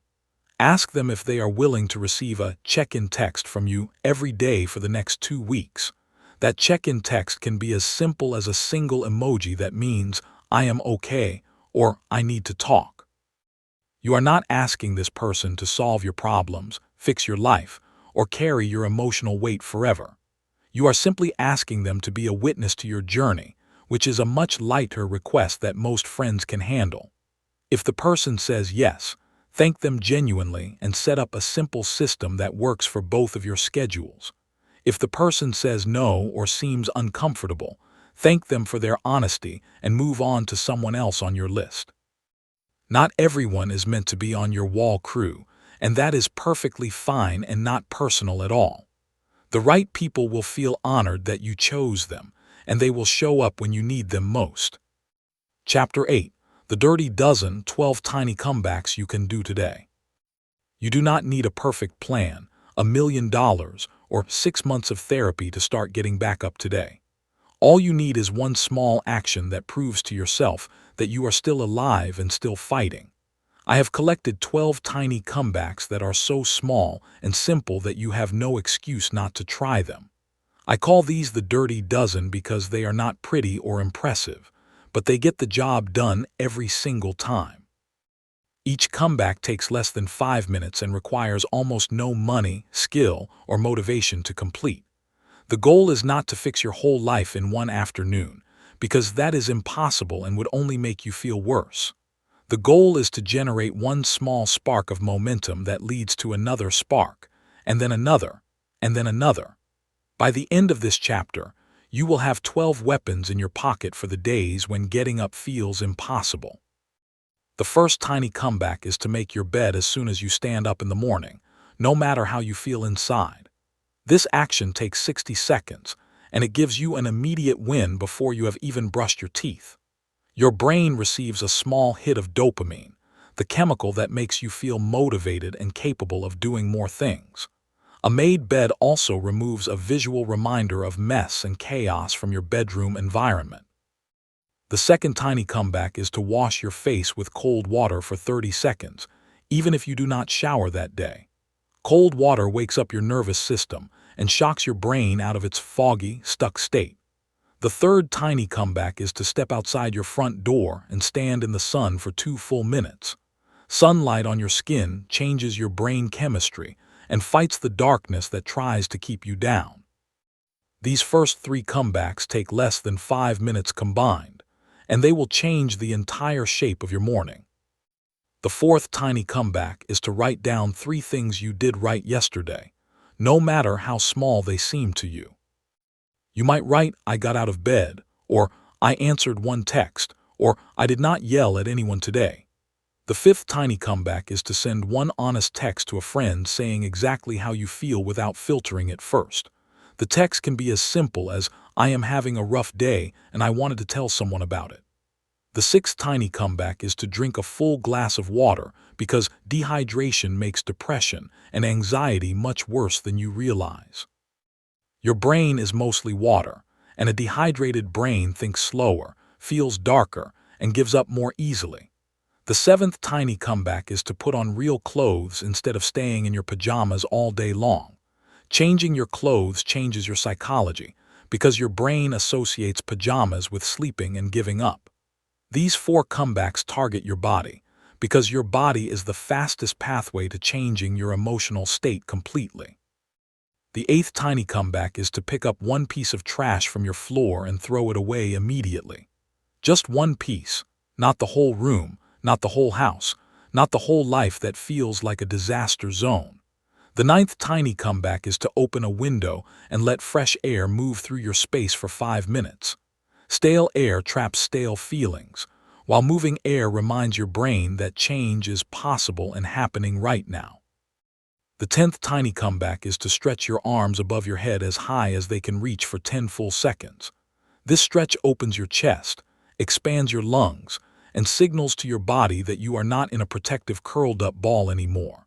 Ask them if they are willing to receive a check-in text from you every day for the next 2 weeks. That check-in text can be as simple as a single emoji that means, "I am okay," or "I need to talk." You are not asking this person to solve your problems, fix your life, or carry your emotional weight forever. You are simply asking them to be a witness to your journey, which is a much lighter request that most friends can handle. If the person says yes, thank them genuinely and set up a simple system that works for both of your schedules. If the person says no or seems uncomfortable, thank them for their honesty and move on to someone else on your list. Not everyone is meant to be on your wall crew, and that is perfectly fine and not personal at all. The right people will feel honored that you chose them, and they will show up when you need them most. Chapter 8. The Dirty Dozen, 12 Tiny Comebacks You Can Do Today. You do not need a perfect plan, $1,000,000, or 6 months of therapy to start getting back up today. All you need is one small action that proves to yourself that you are still alive and still fighting. I have collected 12 tiny comebacks that are so small and simple that you have no excuse not to try them. I call these the dirty dozen because they are not pretty or impressive, but they get the job done every single time. Each comeback takes less than 5 minutes and requires almost no money, skill, or motivation to complete. The goal is not to fix your whole life in one afternoon, because that is impossible and would only make you feel worse. The goal is to generate one small spark of momentum that leads to another spark, and then another, and then another. By the end of this chapter, you will have 12 weapons in your pocket for the days when getting up feels impossible. The first tiny comeback is to make your bed as soon as you stand up in the morning, no matter how you feel inside. This action takes 60 seconds, and it gives you an immediate win before you have even brushed your teeth. Your brain receives a small hit of dopamine, the chemical that makes you feel motivated and capable of doing more things. A made bed also removes a visual reminder of mess and chaos from your bedroom environment. The second tiny comeback is to wash your face with cold water for 30 seconds, even if you do not shower that day. Cold water wakes up your nervous system and shocks your brain out of its foggy, stuck state. The third tiny comeback is to step outside your front door and stand in the sun for 2 full minutes. Sunlight on your skin changes your brain chemistry and fights the darkness that tries to keep you down. These first 3 comebacks take less than 5 minutes combined, and they will change the entire shape of your morning. The fourth tiny comeback is to write down 3 things you did right yesterday, no matter how small they seem to you. You might write, "I got out of bed," or "I answered one text," or "I did not yell at anyone today." The fifth tiny comeback is to send one honest text to a friend saying exactly how you feel without filtering it first. The text can be as simple as, "I am having a rough day and I wanted to tell someone about it." The sixth tiny comeback is to drink a full glass of water because dehydration makes depression and anxiety much worse than you realize. Your brain is mostly water, and a dehydrated brain thinks slower, feels darker, and gives up more easily. The seventh tiny comeback is to put on real clothes instead of staying in your pajamas all day long. Changing your clothes changes your psychology because your brain associates pajamas with sleeping and giving up. These 4 comebacks target your body because your body is the fastest pathway to changing your emotional state completely. The 8th tiny comeback is to pick up one piece of trash from your floor and throw it away immediately. Just one piece, not the whole room, not the whole house, not the whole life that feels like a disaster zone. The 9th tiny comeback is to open a window and let fresh air move through your space for 5 minutes. Stale air traps stale feelings, while moving air reminds your brain that change is possible and happening right now. The 10th tiny comeback is to stretch your arms above your head as high as they can reach for 10 full seconds. This stretch opens your chest, expands your lungs, and signals to your body that you are not in a protective curled-up ball anymore.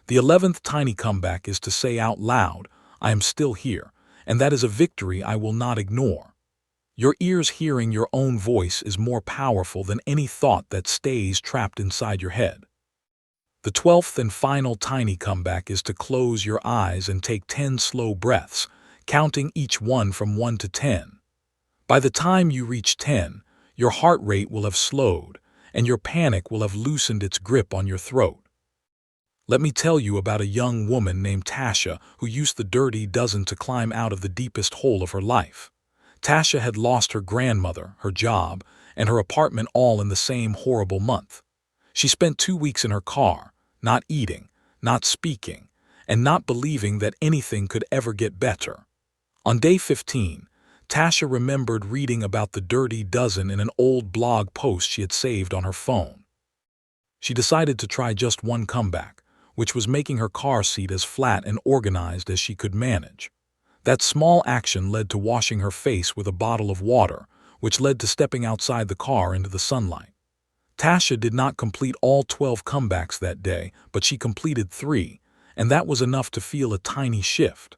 The 11th tiny comeback is to say out loud, "I am still here," and that is a victory I will not ignore. Your ears hearing your own voice is more powerful than any thought that stays trapped inside your head. The 12th and final tiny comeback is to close your eyes and take 10 slow breaths, counting each one from 1 to 10. By the time you reach 10, your heart rate will have slowed, and your panic will have loosened its grip on your throat. Let me tell you about a young woman named Tasha who used the dirty dozen to climb out of the deepest hole of her life. Tasha had lost her grandmother, her job, and her apartment all in the same horrible month. She spent 2 weeks in her car, not eating, not speaking, and not believing that anything could ever get better. On day 15, Tasha remembered reading about the dirty dozen in an old blog post she had saved on her phone. She decided to try just one comeback, which was making her car seat as flat and organized as she could manage. That small action led to washing her face with a bottle of water, which led to stepping outside the car into the sunlight. Tasha did not complete all 12 comebacks that day, but she completed 3, and that was enough to feel a tiny shift.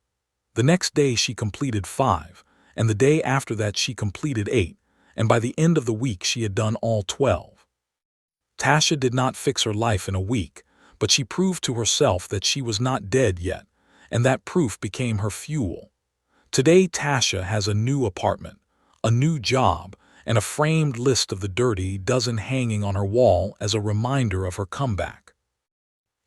The next day she completed 5, and the day after that she completed 8, and by the end of the week she had done all 12. Tasha did not fix her life in a week, but she proved to herself that she was not dead yet, and that proof became her fuel. Today, Tasha has a new apartment, a new job, and a framed list of the dirty dozen hanging on her wall as a reminder of her comeback.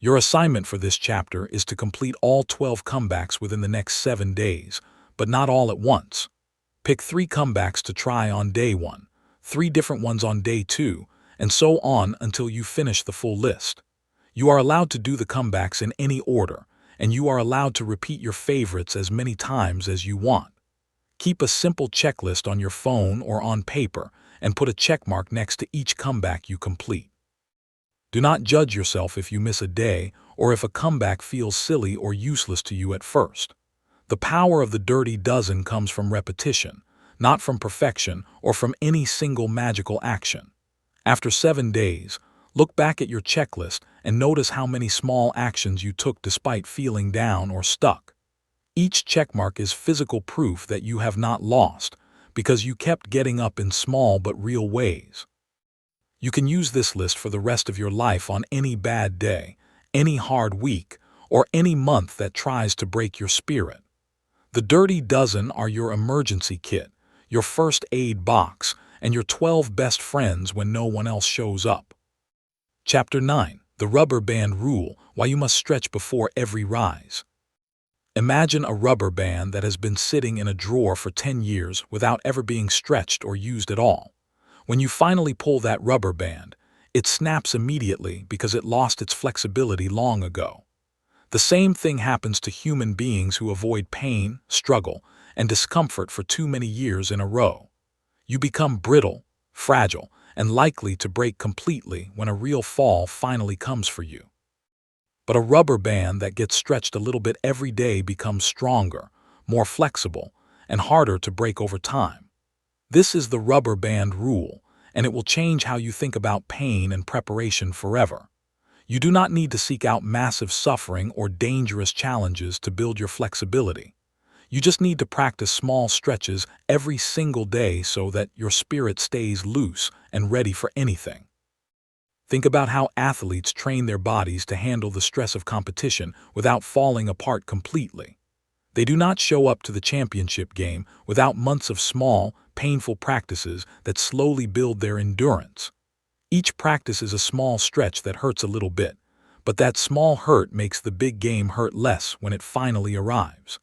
Your assignment for this chapter is to complete all 12 comebacks within the next 7 days, but not all at once. Pick 3 comebacks to try on day 1, 3 different ones on day 2, and so on until you finish the full list. You are allowed to do the comebacks in any order, and you are allowed to repeat your favorites as many times as you want. Keep a simple checklist on your phone or on paper and put a check mark next to each comeback you complete. Do not judge yourself if you miss a day or if a comeback feels silly or useless to you at first. The power of the dirty dozen comes from repetition, not from perfection or from any single magical action. After 7 days, look back at your checklist and notice how many small actions you took despite feeling down or stuck. Each checkmark is physical proof that you have not lost, because you kept getting up in small but real ways. You can use this list for the rest of your life on any bad day, any hard week, or any month that tries to break your spirit. The dirty dozen are your emergency kit, your first aid box, and your 12 best friends when no one else shows up. Chapter 9. The Rubber Band Rule, Why You Must Stretch Before Every Rise. Imagine a rubber band that has been sitting in a drawer for 10 years without ever being stretched or used at all. When you finally pull that rubber band, it snaps immediately because it lost its flexibility long ago. The same thing happens to human beings who avoid pain, struggle, and discomfort for too many years in a row. You become brittle, fragile, and likely to break completely when a real fall finally comes for you. But a rubber band that gets stretched a little bit every day becomes stronger, more flexible, and harder to break over time. This is the rubber band rule, and it will change how you think about pain and preparation forever. You do not need to seek out massive suffering or dangerous challenges to build your flexibility. You just need to practice small stretches every single day so that your spirit stays loose and ready for anything. Think about how athletes train their bodies to handle the stress of competition without falling apart completely. They do not show up to the championship game without months of small, painful practices that slowly build their endurance. Each practice is a small stretch that hurts a little bit, but that small hurt makes the big game hurt less when it finally arrives.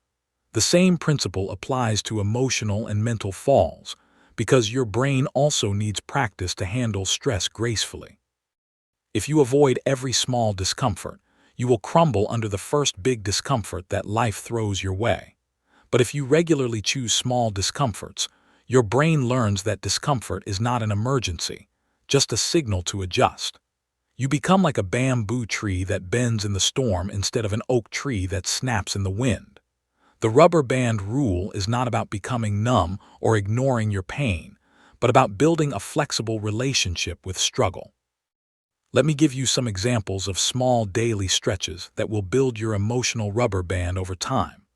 The same principle applies to emotional and mental falls, because your brain also needs practice to handle stress gracefully. If you avoid every small discomfort, you will crumble under the first big discomfort that life throws your way. But if you regularly choose small discomforts, your brain learns that discomfort is not an emergency, just a signal to adjust. You become like a bamboo tree that bends in the storm instead of an oak tree that snaps in the wind. The rubber band rule is not about becoming numb or ignoring your pain, but about building a flexible relationship with struggle. Let me give you some examples of small daily stretches that will build your emotional rubber band over time.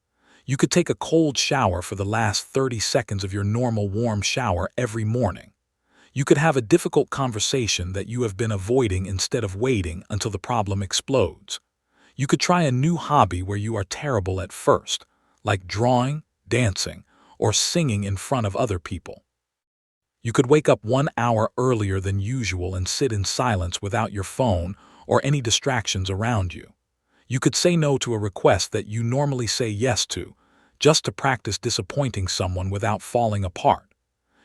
You could take a cold shower for the last 30 seconds of your normal warm shower every morning. You could have a difficult conversation that you have been avoiding instead of waiting until the problem explodes. You could try a new hobby where you are terrible at first, like drawing, dancing, or singing in front of other people. You could wake up 1 hour earlier than usual and sit in silence without your phone or any distractions around you. You could say no to a request that you normally say yes to, just to practice disappointing someone without falling apart.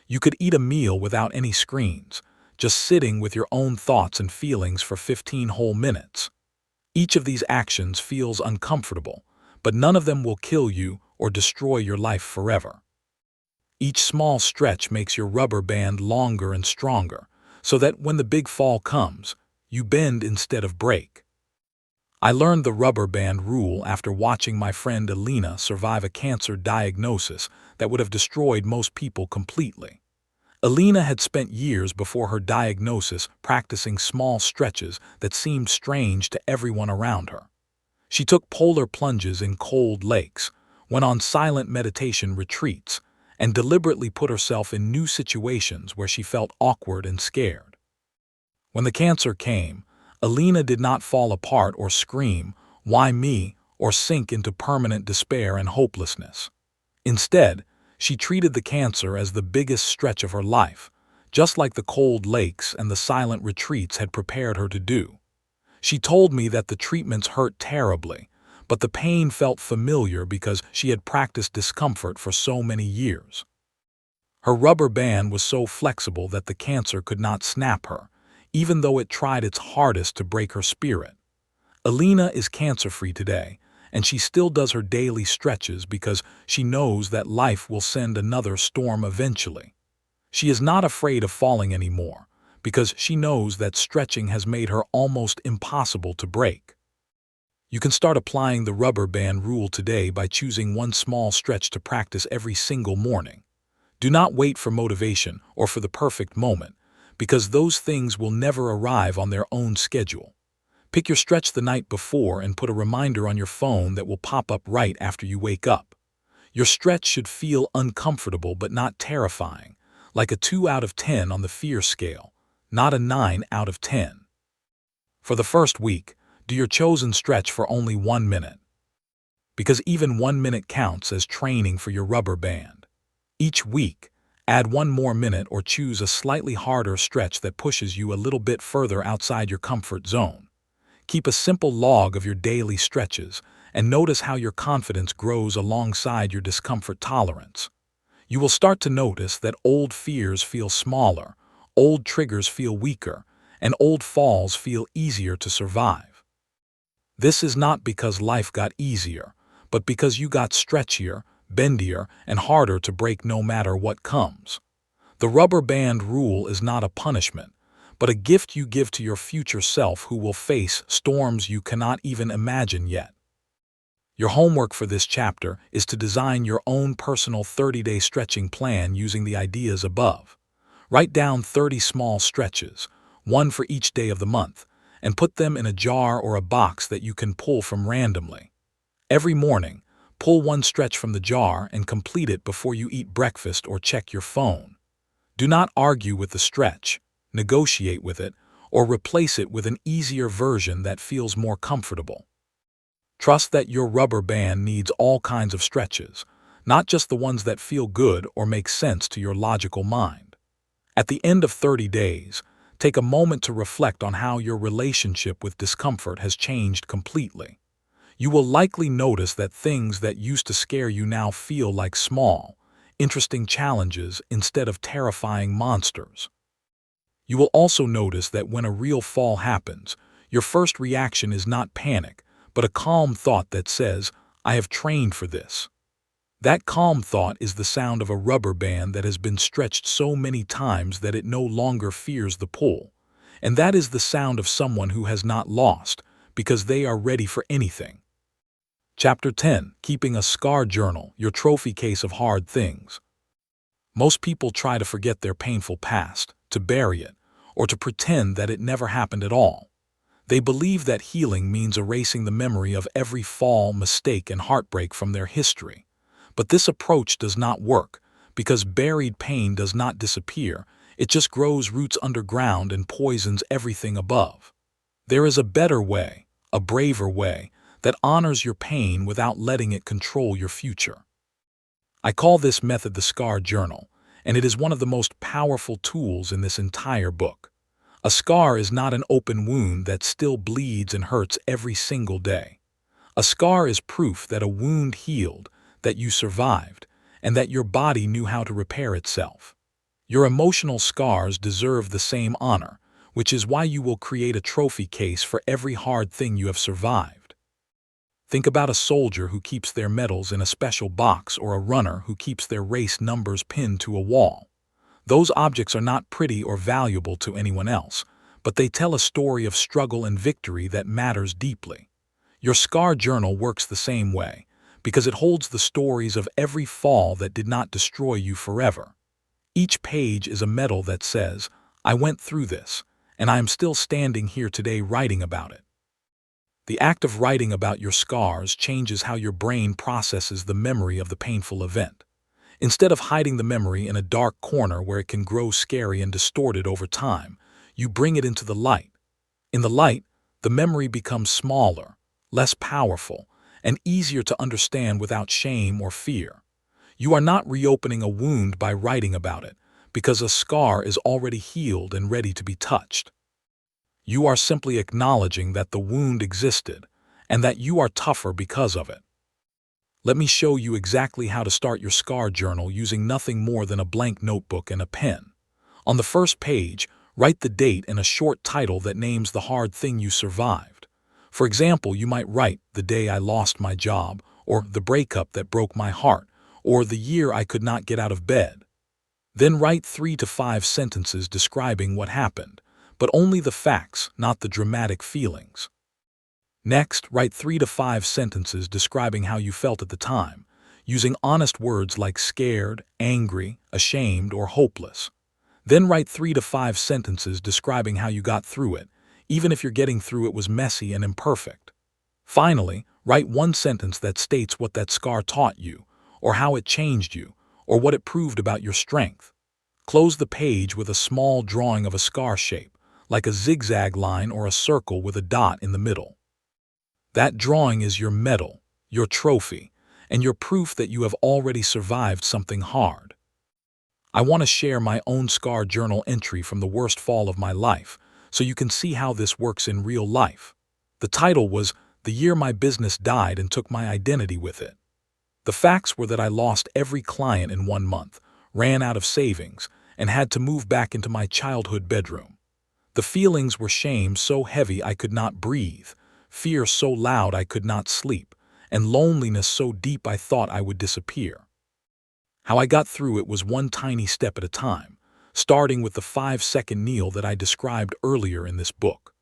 You could eat a meal without any screens, just sitting with your own thoughts and feelings for 15 whole minutes. Each of these actions feels uncomfortable, but none of them will kill you or destroy your life forever. Each small stretch makes your rubber band longer and stronger, so that when the big fall comes, you bend instead of break. I learned the rubber band rule after watching my friend Alina survive a cancer diagnosis that would have destroyed most people completely. Alina had spent years before her diagnosis practicing small stretches that seemed strange to everyone around her. She took polar plunges in cold lakes, went on silent meditation retreats, and deliberately put herself in new situations where she felt awkward and scared. When the cancer came, Alina did not fall apart or scream, "Why me?" or sink into permanent despair and hopelessness. Instead, she treated the cancer as the biggest stretch of her life, just like the cold lakes and the silent retreats had prepared her to do. She told me that the treatments hurt terribly, but the pain felt familiar because she had practiced discomfort for so many years. Her rubber band was so flexible that the cancer could not snap her, even though it tried its hardest to break her spirit. Alina is cancer-free today, and she still does her daily stretches because she knows that life will send another storm eventually. She is not afraid of falling anymore, because she knows that stretching has made her almost impossible to break. You can start applying the rubber band rule today by choosing one small stretch to practice every single morning. Do not wait for motivation or for the perfect moment, because those things will never arrive on their own schedule. Pick your stretch the night before and put a reminder on your phone that will pop up right after you wake up. Your stretch should feel uncomfortable but not terrifying, like a 2 out of 10 on the fear scale, not a 9 out of 10. For the first week, do your chosen stretch for only 1 minute. Because even 1 minute counts as training for your rubber band. Each week, add 1 more minute or choose a slightly harder stretch that pushes you a little bit further outside your comfort zone. Keep a simple log of your daily stretches and notice how your confidence grows alongside your discomfort tolerance. You will start to notice that old fears feel smaller, old triggers feel weaker, and old falls feel easier to survive. This is not because life got easier, but because you got stretchier, bendier, and harder to break no matter what comes. The rubber band rule is not a punishment, but a gift you give to your future self who will face storms you cannot even imagine yet. Your homework for this chapter is to design your own personal 30-day stretching plan using the ideas above. Write down 30 small stretches, one for each day of the month, and put them in a jar or a box that you can pull from randomly. Every morning, pull one stretch from the jar and complete it before you eat breakfast or check your phone. Do not argue with the stretch, negotiate with it, or replace it with an easier version that feels more comfortable. Trust that your rubber band needs all kinds of stretches, not just the ones that feel good or make sense to your logical mind. At the end of 30 days, take a moment to reflect on how your relationship with discomfort has changed completely. You will likely notice that things that used to scare you now feel like small, interesting challenges instead of terrifying monsters. You will also notice that when a real fall happens, your first reaction is not panic, but a calm thought that says, "I have trained for this." That calm thought is the sound of a rubber band that has been stretched so many times that it no longer fears the pull. And that is the sound of someone who has not lost, because they are ready for anything. Chapter 10. Keeping a Scar Journal, your trophy case of hard things. Most people try to forget their painful past, to bury it, or to pretend that it never happened at all. They believe that healing means erasing the memory of every fall, mistake, and heartbreak from their history. But this approach does not work, because buried pain does not disappear, it just grows roots underground and poisons everything above. There is a better way, a braver way, that honors your pain without letting it control your future. I call this method the Scar Journal, and it is one of the most powerful tools in this entire book. A scar is not an open wound that still bleeds and hurts every single day. A scar is proof that a wound healed, that you survived, and that your body knew how to repair itself. Your emotional scars deserve the same honor, which is why you will create a trophy case for every hard thing you have survived. Think about a soldier who keeps their medals in a special box or a runner who keeps their race numbers pinned to a wall. Those objects are not pretty or valuable to anyone else, but they tell a story of struggle and victory that matters deeply. Your Scar Journal works the same way, because it holds the stories of every fall that did not destroy you forever. Each page is a medal that says, "I went through this, and I am still standing here today writing about it." The act of writing about your scars changes how your brain processes the memory of the painful event. Instead of hiding the memory in a dark corner where it can grow scary and distorted over time, you bring it into the light. In the light, the memory becomes smaller, less powerful, and easier to understand without shame or fear. You are not reopening a wound by writing about it, because a scar is already healed and ready to be touched. You are simply acknowledging that the wound existed and that you are tougher because of it. Let me show you exactly how to start your scar journal using nothing more than a blank notebook and a pen. On the first page, write the date and a short title that names the hard thing you survived. For example, you might write "The day I lost my job," or "The breakup that broke my heart," or "The year I could not get out of bed." Then write 3 to 5 sentences describing what happened, but only the facts, not the dramatic feelings. Next, write 3 to 5 sentences describing how you felt at the time, using honest words like scared, angry, ashamed, or hopeless. Then write 3 to 5 sentences describing how you got through it, even if your getting through it was messy and imperfect. Finally, write 1 sentence that states what that scar taught you, or how it changed you, or what it proved about your strength. Close the page with a small drawing of a scar shape, like a zigzag line or a circle with a dot in the middle. That drawing is your medal, your trophy, and your proof that you have already survived something hard. I want to share my own scar journal entry from the worst fall of my life, so you can see how this works in real life. The title was "The Year My Business Died and Took My Identity with It." The facts were that I lost every client in 1 month, ran out of savings, and had to move back into my childhood bedroom. The feelings were shame so heavy I could not breathe, fear so loud I could not sleep, and loneliness so deep I thought I would disappear. How I got through it was one tiny step at a time, starting with the 5-second kneel that I described earlier in this book.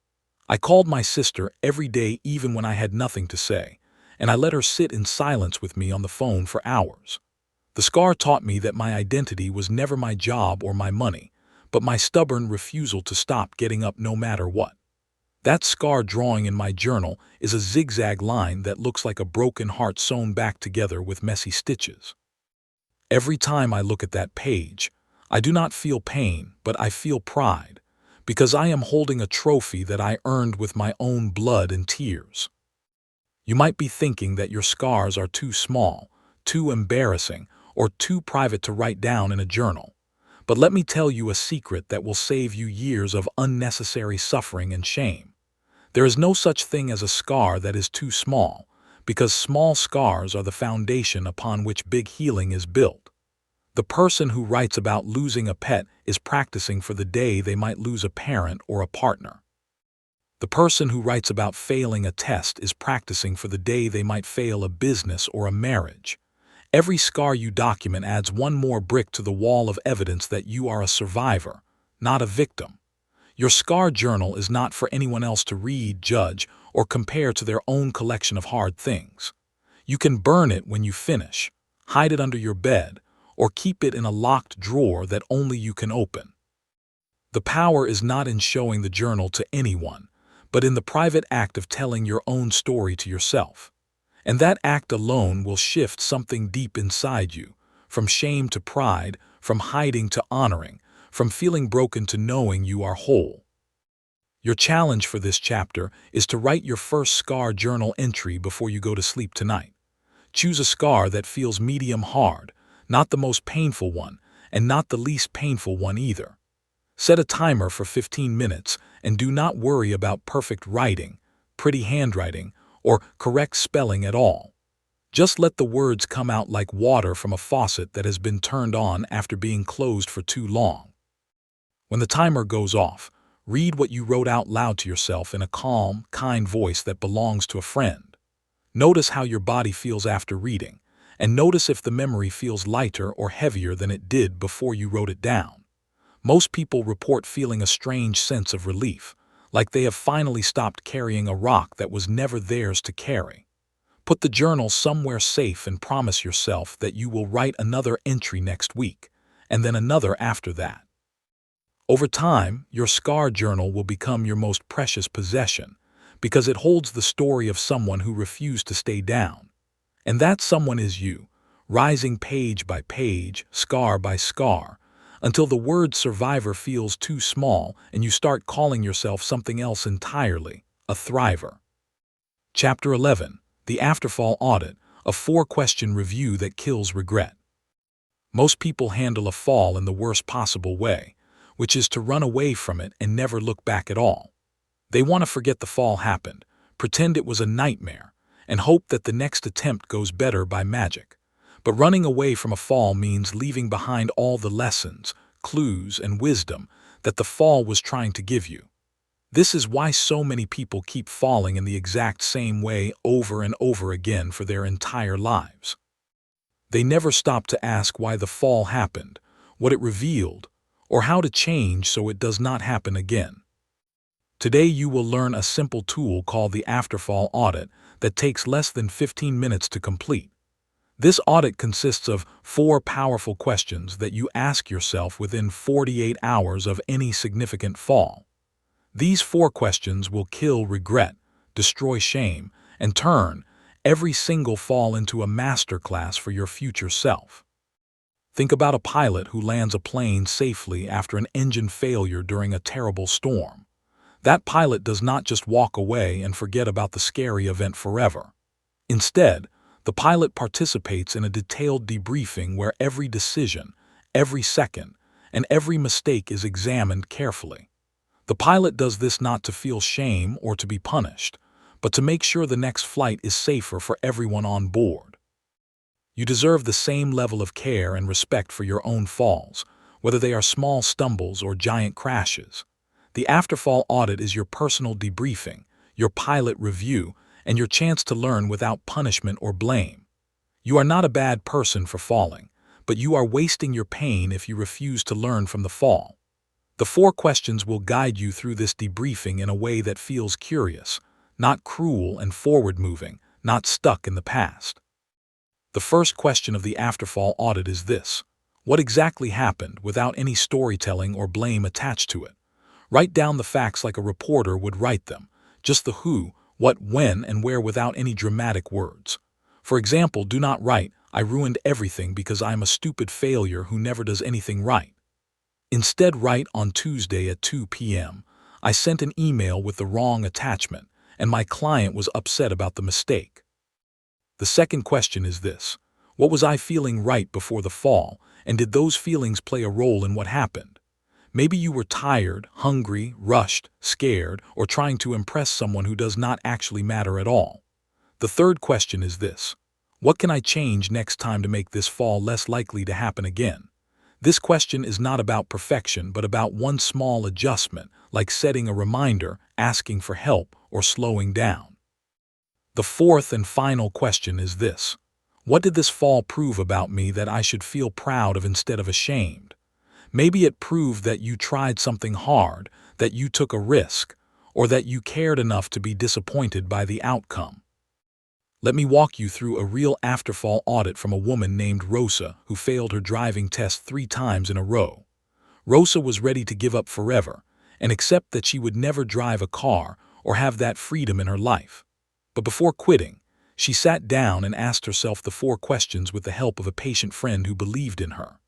I called my sister every day even when I had nothing to say, and I let her sit in silence with me on the phone for hours. The scar taught me that my identity was never my job or my money, but my stubborn refusal to stop getting up no matter what. That scar drawing in my journal is a zigzag line that looks like a broken heart sewn back together with messy stitches. Every time I look at that page, I do not feel pain, but I feel pride, because I am holding a trophy that I earned with my own blood and tears. You might be thinking that your scars are too small, too embarrassing, or too private to write down in a journal. But let me tell you a secret that will save you years of unnecessary suffering and shame. There is no such thing as a scar that is too small, because small scars are the foundation upon which big healing is built. The person who writes about losing a pet is practicing for the day they might lose a parent or a partner. The person who writes about failing a test is practicing for the day they might fail a business or a marriage. Every scar you document adds one more brick to the wall of evidence that you are a survivor, not a victim. Your scar journal is not for anyone else to read, judge, or compare to their own collection of hard things. You can burn it when you finish, hide it under your bed, or keep it in a locked drawer that only you can open. The power is not in showing the journal to anyone, but in the private act of telling your own story to yourself. And that act alone will shift something deep inside you, from shame to pride, from hiding to honoring, from feeling broken to knowing you are whole. Your challenge for this chapter is to write your first scar journal entry before you go to sleep tonight. Choose a scar that feels medium hard, not the most painful one, and not the least painful one either. Set a timer for 15 minutes and do not worry about perfect writing, pretty handwriting, or correct spelling at all. Just let the words come out like water from a faucet that has been turned on after being closed for too long. When the timer goes off, read what you wrote out loud to yourself in a calm, kind voice that belongs to a friend. Notice how your body feels after reading, and notice if the memory feels lighter or heavier than it did before you wrote it down. Most people report feeling a strange sense of relief, like they have finally stopped carrying a rock that was never theirs to carry. Put the journal somewhere safe and promise yourself that you will write another entry next week, and then another after that. Over time, your scar journal will become your most precious possession, because it holds the story of someone who refused to stay down. And that someone is you, rising page by page, scar by scar, until the word survivor feels too small and you start calling yourself something else entirely, a thriver. Chapter 11. The Afterfall Audit, a 4-question review that kills regret. Most people handle a fall in the worst possible way, which is to run away from it and never look back at all. They want to forget the fall happened, pretend it was a nightmare, and hope that the next attempt goes better by magic. But running away from a fall means leaving behind all the lessons, clues, and wisdom that the fall was trying to give you. This is why so many people keep falling in the exact same way over and over again for their entire lives. They never stop to ask why the fall happened, what it revealed, or how to change so it does not happen again. Today you will learn a simple tool called the Afterfall Audit that takes less than 15 minutes to complete. This audit consists of 4 powerful questions that you ask yourself within 48 hours of any significant fall. These 4 questions will kill regret, destroy shame, and turn every single fall into a masterclass for your future self. Think about a pilot who lands a plane safely after an engine failure during a terrible storm. That pilot does not just walk away and forget about the scary event forever. Instead, the pilot participates in a detailed debriefing where every decision, every second, and every mistake is examined carefully. The pilot does this not to feel shame or to be punished, but to make sure the next flight is safer for everyone on board. You deserve the same level of care and respect for your own falls, whether they are small stumbles or giant crashes. The Afterfall Audit is your personal debriefing, your pilot review, and your chance to learn without punishment or blame. You are not a bad person for falling, but you are wasting your pain if you refuse to learn from the fall. The 4 questions will guide you through this debriefing in a way that feels curious, not cruel, and forward-moving, not stuck in the past. The first question of the Afterfall Audit is this: what exactly happened, without any storytelling or blame attached to it? Write down the facts like a reporter would write them, just the who, what, when, and where without any dramatic words. For example, do not write, "I ruined everything because I'm a stupid failure who never does anything right." Instead, write, "On Tuesday at 2 p.m., I sent an email with the wrong attachment, and my client was upset about the mistake." The second question is this: what was I feeling right before the fall, and did those feelings play a role in what happened? Maybe you were tired, hungry, rushed, scared, or trying to impress someone who does not actually matter at all. The third question is this: what can I change next time to make this fall less likely to happen again? This question is not about perfection, but about one small adjustment, like setting a reminder, asking for help, or slowing down. The fourth and final question is this: what did this fall prove about me that I should feel proud of instead of ashamed? Maybe it proved that you tried something hard, that you took a risk, or that you cared enough to be disappointed by the outcome. Let me walk you through a real afterfall audit from a woman named Rosa who failed her driving test 3 times in a row. Rosa was ready to give up forever and accept that she would never drive a car or have that freedom in her life. But before quitting, she sat down and asked herself the 4 questions with the help of a patient friend who believed in her.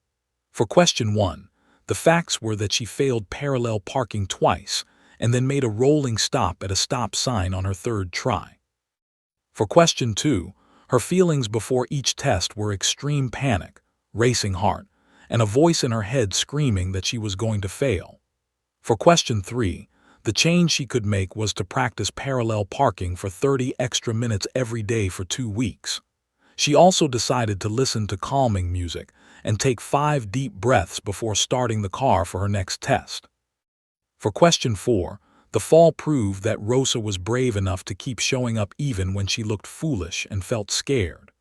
For question 1, the facts were that she failed parallel parking twice and then made a rolling stop at a stop sign on her 3rd try. For question 2, her feelings before each test were extreme panic, racing heart, and a voice in her head screaming that she was going to fail. For question 3, the change she could make was to practice parallel parking for 30 extra minutes every day for 2 weeks. She also decided to listen to calming music and take 5 deep breaths before starting the car for her next test. For question 4, the fall proved that Rosa was brave enough to keep showing up even when she looked foolish and felt scared.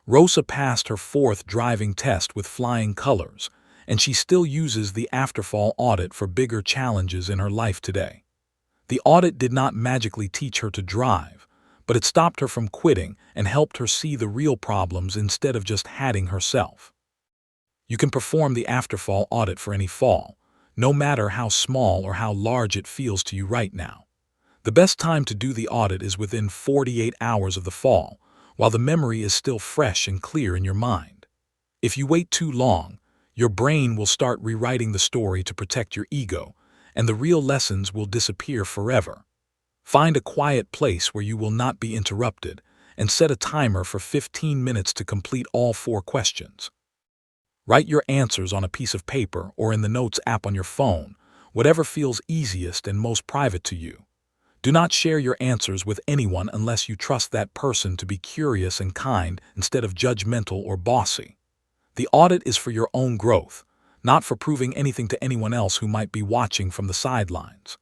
Rosa passed her 4th driving test with flying colors, and she still uses the afterfall audit for bigger challenges in her life today. The audit did not magically teach her to drive, but it stopped her from quitting and helped her see the real problems instead of just hating herself. You can perform the afterfall audit for any fall, no matter how small or how large it feels to you right now. The best time to do the audit is within 48 hours of the fall, while the memory is still fresh and clear in your mind. If you wait too long, your brain will start rewriting the story to protect your ego, and the real lessons will disappear forever. Find a quiet place where you will not be interrupted, and set a timer for 15 minutes to complete all 4 questions. Write your answers on a piece of paper or in the Notes app on your phone, whatever feels easiest and most private to you. Do not share your answers with anyone unless you trust that person to be curious and kind instead of judgmental or bossy. The audit is for your own growth, not for proving anything to anyone else who might be watching from the sidelines.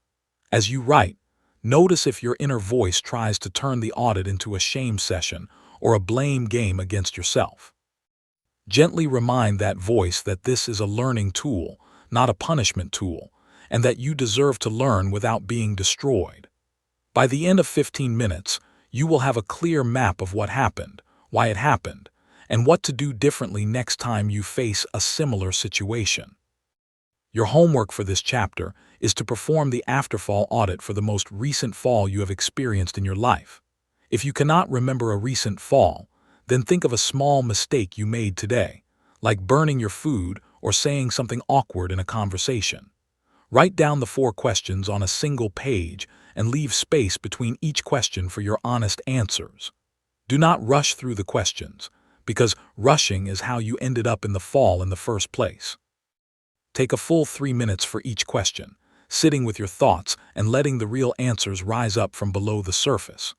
As you write, notice if your inner voice tries to turn the audit into a shame session or a blame game against yourself. Gently remind that voice that this is a learning tool, not a punishment tool, and that you deserve to learn without being destroyed. By the end of 15 minutes, you will have a clear map of what happened, why it happened, and what to do differently next time you face a similar situation. Your homework for this chapter is to perform the afterfall audit for the most recent fall you have experienced in your life. If you cannot remember a recent fall, then think of a small mistake you made today, like burning your food or saying something awkward in a conversation. Write down the 4 questions on a single page and leave space between each question for your honest answers. Do not rush through the questions, because rushing is how you ended up in the fall in the first place. Take a full 3 minutes for each question, sitting with your thoughts and letting the real answers rise up from below the surface.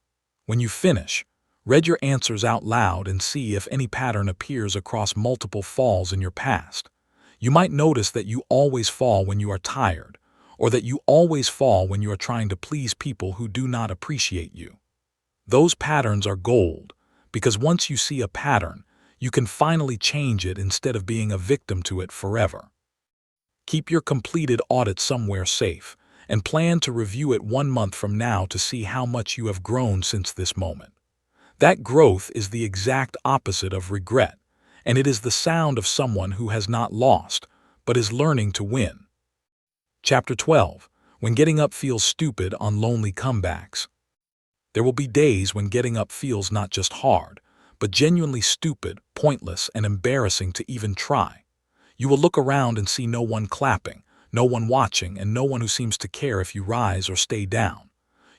When you finish, read your answers out loud and see if any pattern appears across multiple falls in your past. You might notice that you always fall when you are tired, or that you always fall when you are trying to please people who do not appreciate you. Those patterns are gold, because once you see a pattern, you can finally change it instead of being a victim to it forever. Keep your completed audit somewhere safe, and plan to review it 1 month from now to see how much you have grown since this moment. That growth is the exact opposite of regret, and it is the sound of someone who has not lost, but is learning to win. Chapter 12. When Getting Up Feels Stupid on Lonely Comebacks. There will be days when getting up feels not just hard, but genuinely stupid, pointless, and embarrassing to even try. You will look around and see no one clapping, no one watching, and no one who seems to care if you rise or stay down.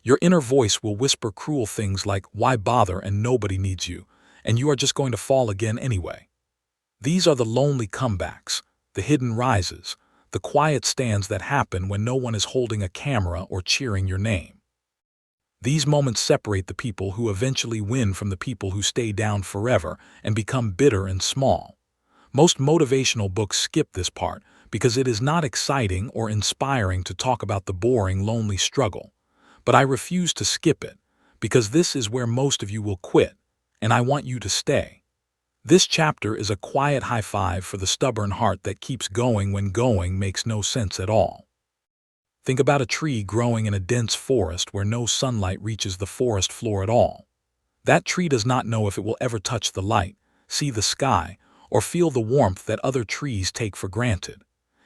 Your inner voice will whisper cruel things like, "Why bother and nobody needs you, and you are just going to fall again anyway." These are the lonely comebacks, the hidden rises, the quiet stands that happen when no one is holding a camera or cheering your name. These moments separate the people who eventually win from the people who stay down forever and become bitter and small. Most motivational books skip this part because it is not exciting or inspiring to talk about the boring, lonely struggle. But I refuse to skip it, because this is where most of you will quit, and I want you to stay. This chapter is a quiet high five for the stubborn heart that keeps going when going makes no sense at all. Think about a tree growing in a dense forest where no sunlight reaches the forest floor at all. That tree does not know if it will ever touch the light, see the sky, or feel the warmth that other trees take for granted.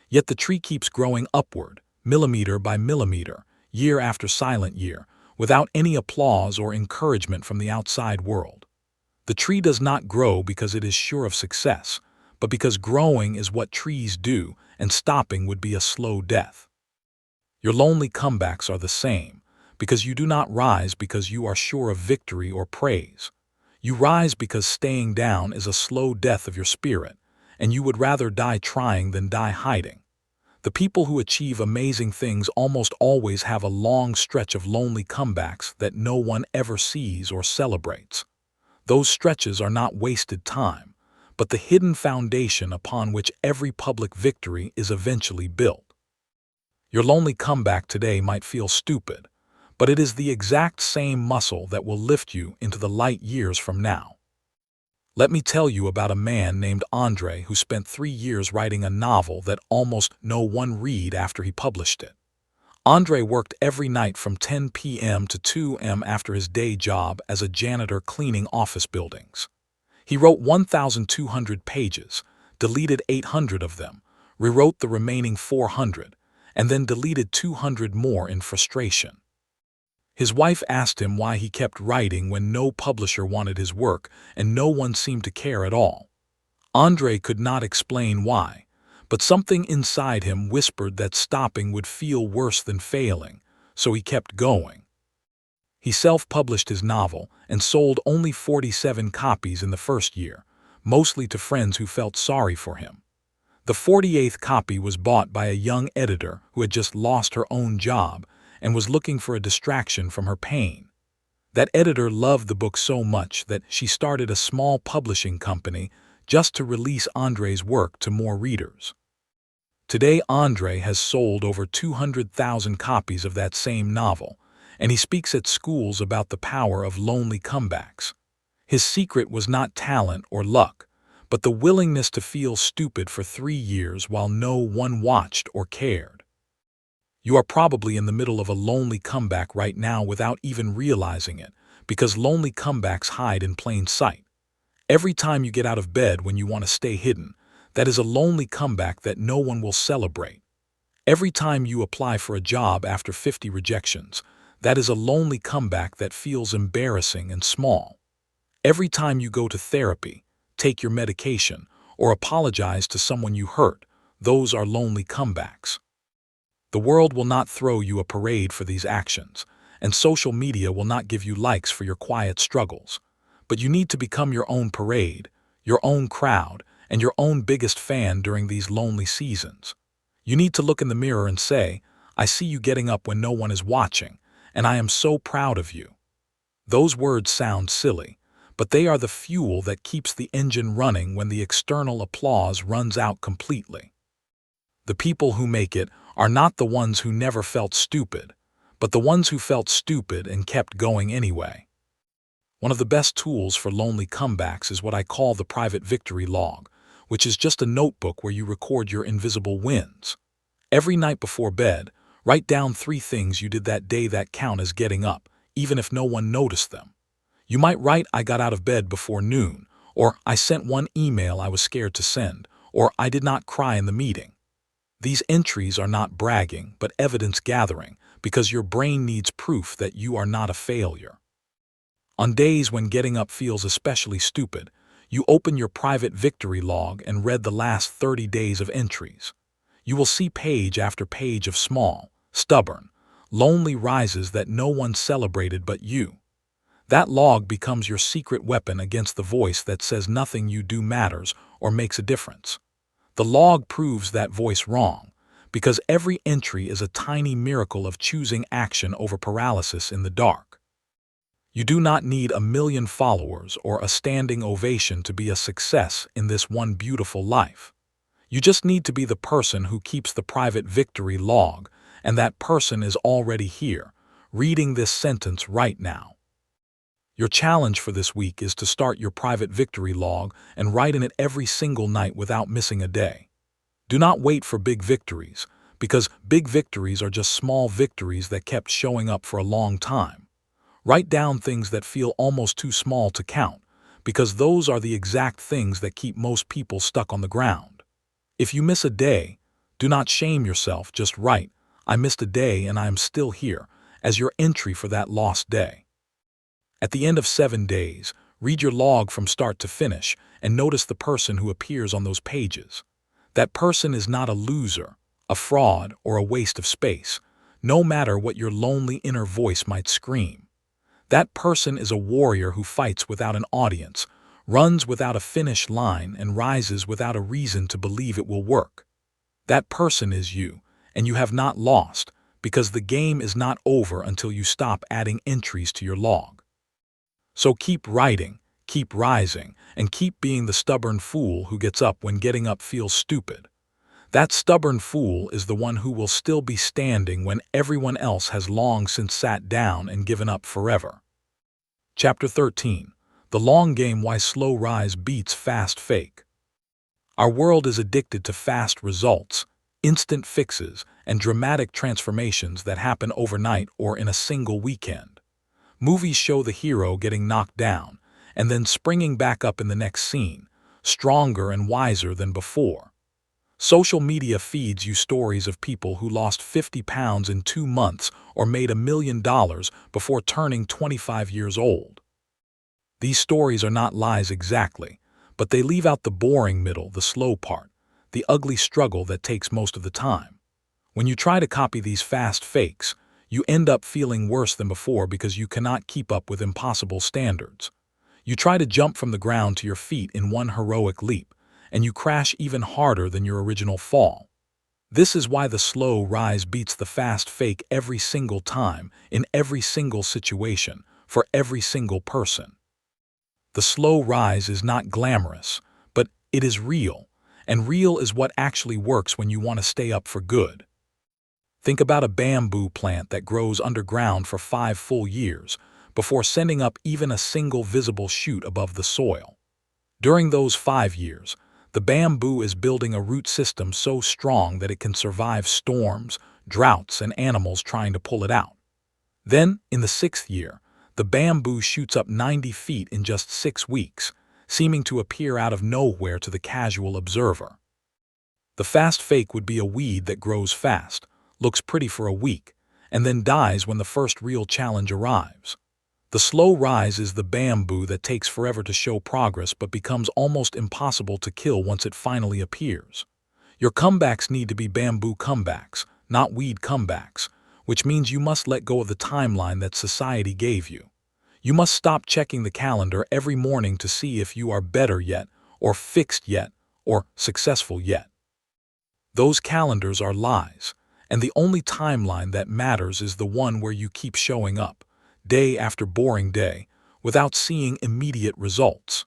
Yet the tree keeps growing upward, millimeter by millimeter, year after silent year, without any applause or encouragement from the outside world. The tree does not grow because it is sure of success, but because growing is what trees do, and stopping would be a slow death. Your lonely comebacks are the same, because you do not rise because you are sure of victory or praise. You rise because staying down is a slow death of your spirit, and you would rather die trying than die hiding. The people who achieve amazing things almost always have a long stretch of lonely comebacks that no one ever sees or celebrates. Those stretches are not wasted time, but the hidden foundation upon which every public victory is eventually built. Your lonely comeback today might feel stupid, but it is the exact same muscle that will lift you into the light years from now. Let me tell you about a man named Andre who spent 3 years writing a novel that almost no one read after he published it. Andre worked every night from 10 p.m. to 2 a.m. after his day job as a janitor cleaning office buildings. He wrote 1,200 pages, deleted 800 of them, rewrote the remaining 400, and then deleted 200 more in frustration. His wife asked him why he kept writing when no publisher wanted his work and no one seemed to care at all. Andre could not explain why, but something inside him whispered that stopping would feel worse than failing, so he kept going. He self-published his novel and sold only 47 copies in the first year, mostly to friends who felt sorry for him. The 48th copy was bought by a young editor who had just lost her own job and was looking for a distraction from her pain. That editor loved the book so much that she started a small publishing company just to release Andre's work to more readers. Today, Andre has sold over 200,000 copies of that same novel, and he speaks at schools about the power of lonely comebacks. His secret was not talent or luck, but the willingness to feel stupid for 3 years while no one watched or cared. You are probably in the middle of a lonely comeback right now without even realizing it, because lonely comebacks hide in plain sight. Every time you get out of bed when you want to stay hidden, that is a lonely comeback that no one will celebrate. Every time you apply for a job after 50 rejections, that is a lonely comeback that feels embarrassing and small. Every time you go to therapy, take your medication, or apologize to someone you hurt, those are lonely comebacks. The world will not throw you a parade for these actions, and social media will not give you likes for your quiet struggles. But you need to become your own parade, your own crowd, and your own biggest fan during these lonely seasons. You need to look in the mirror and say, "I see you getting up when no one is watching, and I am so proud of you." Those words sound silly, but they are the fuel that keeps the engine running when the external applause runs out completely. The people who make it are not the ones who never felt stupid, but the ones who felt stupid and kept going anyway. One of the best tools for lonely comebacks is what I call the private victory log, which is just a notebook where you record your invisible wins. Every night before bed, write down 3 things you did that day that count as getting up, even if no one noticed them. You might write, "I got out of bed before noon," or "I sent one email I was scared to send," or "I did not cry in the meeting." These entries are not bragging, but evidence gathering, because your brain needs proof that you are not a failure. On days when getting up feels especially stupid, you open your private victory log and read the last 30 days of entries. You will see page after page of small, stubborn, lonely rises that no one celebrated but you. That log becomes your secret weapon against the voice that says nothing you do matters or makes a difference. The log proves that voice wrong, because every entry is a tiny miracle of choosing action over paralysis in the dark. You do not need 1,000,000 followers or a standing ovation to be a success in this one beautiful life. You just need to be the person who keeps the private victory log, and that person is already here, reading this sentence right now. Your challenge for this week is to start your private victory log and write in it every single night without missing a day. Do not wait for big victories, because big victories are just small victories that kept showing up for a long time. Write down things that feel almost too small to count, because those are the exact things that keep most people stuck on the ground. If you miss a day, do not shame yourself, just write, "I missed a day and I am still here," as your entry for that lost day. At the end of 7 days, read your log from start to finish and notice the person who appears on those pages. That person is not a loser, a fraud, or a waste of space, no matter what your lonely inner voice might scream. That person is a warrior who fights without an audience, runs without a finish line, and rises without a reason to believe it will work. That person is you, and you have not lost, because the game is not over until you stop adding entries to your log. So keep writing, keep rising, and keep being the stubborn fool who gets up when getting up feels stupid. That stubborn fool is the one who will still be standing when everyone else has long since sat down and given up forever. Chapter 13. The Long Game: Why Slow Rise Beats Fast Fake. Our world is addicted to fast results, instant fixes, and dramatic transformations that happen overnight or in a single weekend. Movies show the hero getting knocked down and then springing back up in the next scene, stronger and wiser than before. Social media feeds you stories of people who lost 50 pounds in 2 months or made $1 million before turning 25 years old. These stories are not lies exactly, but they leave out the boring middle, the slow part, the ugly struggle that takes most of the time. When you try to copy these fast fakes, you end up feeling worse than before because you cannot keep up with impossible standards. You try to jump from the ground to your feet in one heroic leap, and you crash even harder than your original fall. This is why the slow rise beats the fast fake every single time, in every single situation, for every single person. The slow rise is not glamorous, but it is real, and real is what actually works when you want to stay up for good. Think about a bamboo plant that grows underground for 5 full years before sending up even a single visible shoot above the soil. During those 5 years, the bamboo is building a root system so strong that it can survive storms, droughts, and animals trying to pull it out. Then, in the 6th year, the bamboo shoots up 90 feet in just 6 weeks, seeming to appear out of nowhere to the casual observer. The fast fake would be a weed that grows fast, looks pretty for a week, and then dies when the first real challenge arrives. The slow rise is the bamboo that takes forever to show progress but becomes almost impossible to kill once it finally appears. Your comebacks need to be bamboo comebacks, not weed comebacks, which means you must let go of the timeline that society gave you. You must stop checking the calendar every morning to see if you are better yet, or fixed yet, or successful yet. Those calendars are lies, and the only timeline that matters is the one where you keep showing up, day after boring day, without seeing immediate results.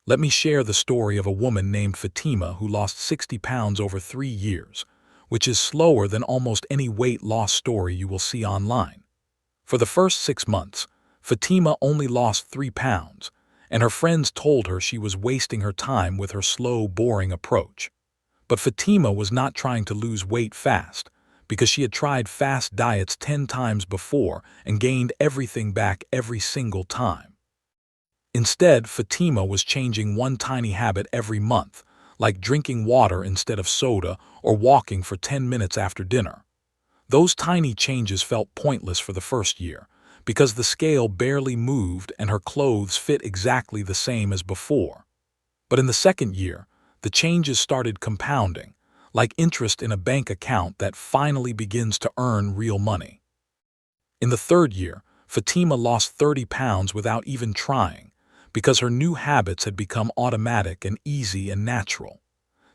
Let me share the story of a woman named Fatima who lost 60 pounds over 3 years, which is slower than almost any weight loss story you will see online. For the first 6 months, Fatima only lost 3 pounds, and her friends told her she was wasting her time with her slow, boring approach. But Fatima was not trying to lose weight fast, because she had tried fast diets 10 times before and gained everything back every single time. Instead, Fatima was changing one tiny habit every month, like drinking water instead of soda or walking for 10 minutes after dinner. Those tiny changes felt pointless for the first year, because the scale barely moved and her clothes fit exactly the same as before. But in the second year, the changes started compounding, like interest in a bank account that finally begins to earn real money. In the third year, Fatima lost 30 pounds without even trying, because her new habits had become automatic and easy and natural.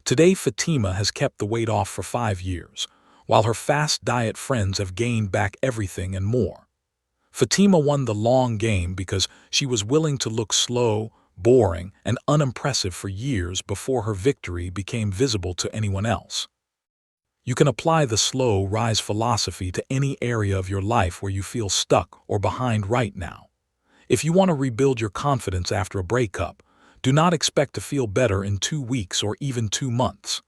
Today, Fatima has kept the weight off for 5 years, while her fast diet friends have gained back everything and more. Fatima won the long game because she was willing to look slow, boring, and unimpressive for years before her victory became visible to anyone else. You can apply the slow rise philosophy to any area of your life where you feel stuck or behind right now. If you want to rebuild your confidence after a breakup, do not expect to feel better in 2 weeks or even 2 months.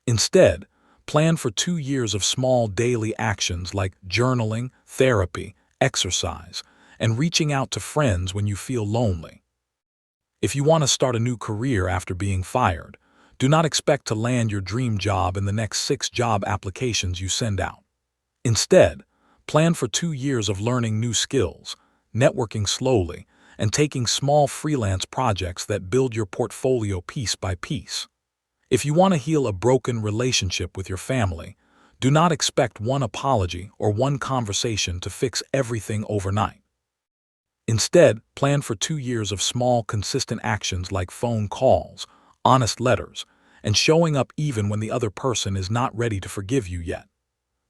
Instead, plan for 2 years of small daily actions like journaling, therapy, exercise, and reaching out to friends when you feel lonely. If you want to start a new career after being fired, do not expect to land your dream job in the next 6 job applications you send out. Instead, plan for 2 years of learning new skills, networking slowly, and taking small freelance projects that build your portfolio piece by piece. If you want to heal a broken relationship with your family, do not expect one apology or one conversation to fix everything overnight. Instead, plan for 2 years of small, consistent actions like phone calls, honest letters, and showing up even when the other person is not ready to forgive you yet.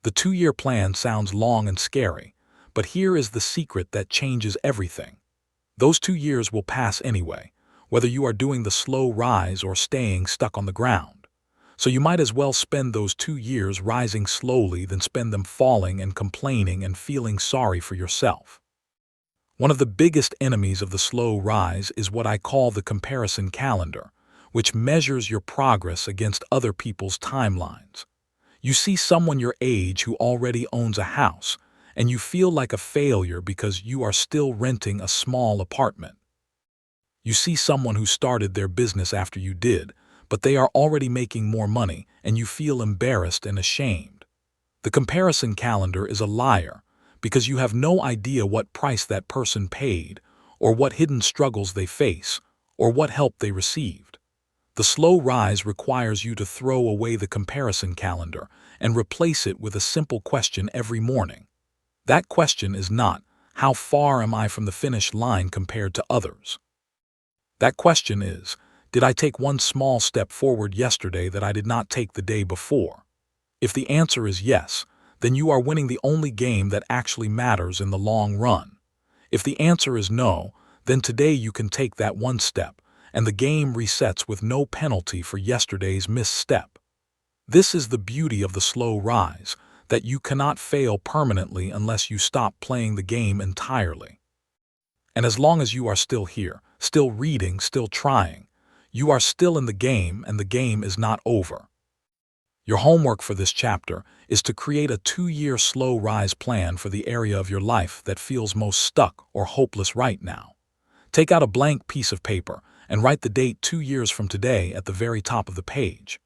The 2-year plan sounds long and scary, but here is the secret that changes everything. Those 2 years will pass anyway, whether you are doing the slow rise or staying stuck on the ground. So you might as well spend those 2 years rising slowly than spend them falling and complaining and feeling sorry for yourself. One of the biggest enemies of the slow rise is what I call the comparison calendar, which measures your progress against other people's timelines. You see someone your age who already owns a house, and you feel like a failure because you are still renting a small apartment. You see someone who started their business after you did, but they are already making more money, and you feel embarrassed and ashamed. The comparison calendar is a liar, because you have no idea what price that person paid, or what hidden struggles they face, or what help they received. The slow rise requires you to throw away the comparison calendar and replace it with a simple question every morning. That question is not, how far am I from the finish line compared to others? That question is, Did I take one small step forward yesterday that I did not take the day before? If the answer is yes, then you are winning the only game that actually matters in the long run. If the answer is no, then today you can take that one step, and the game resets with no penalty for yesterday's misstep. This is the beauty of the slow rise, that you cannot fail permanently unless you stop playing the game entirely. And as long as you are still here, still reading, still trying, you are still in the game and the game is not over. Your homework for this chapter is to create a 2-year slow rise plan for the area of your life that feels most stuck or hopeless right now. Take out a blank piece of paper and write the date 2 years from today at the very top of the page.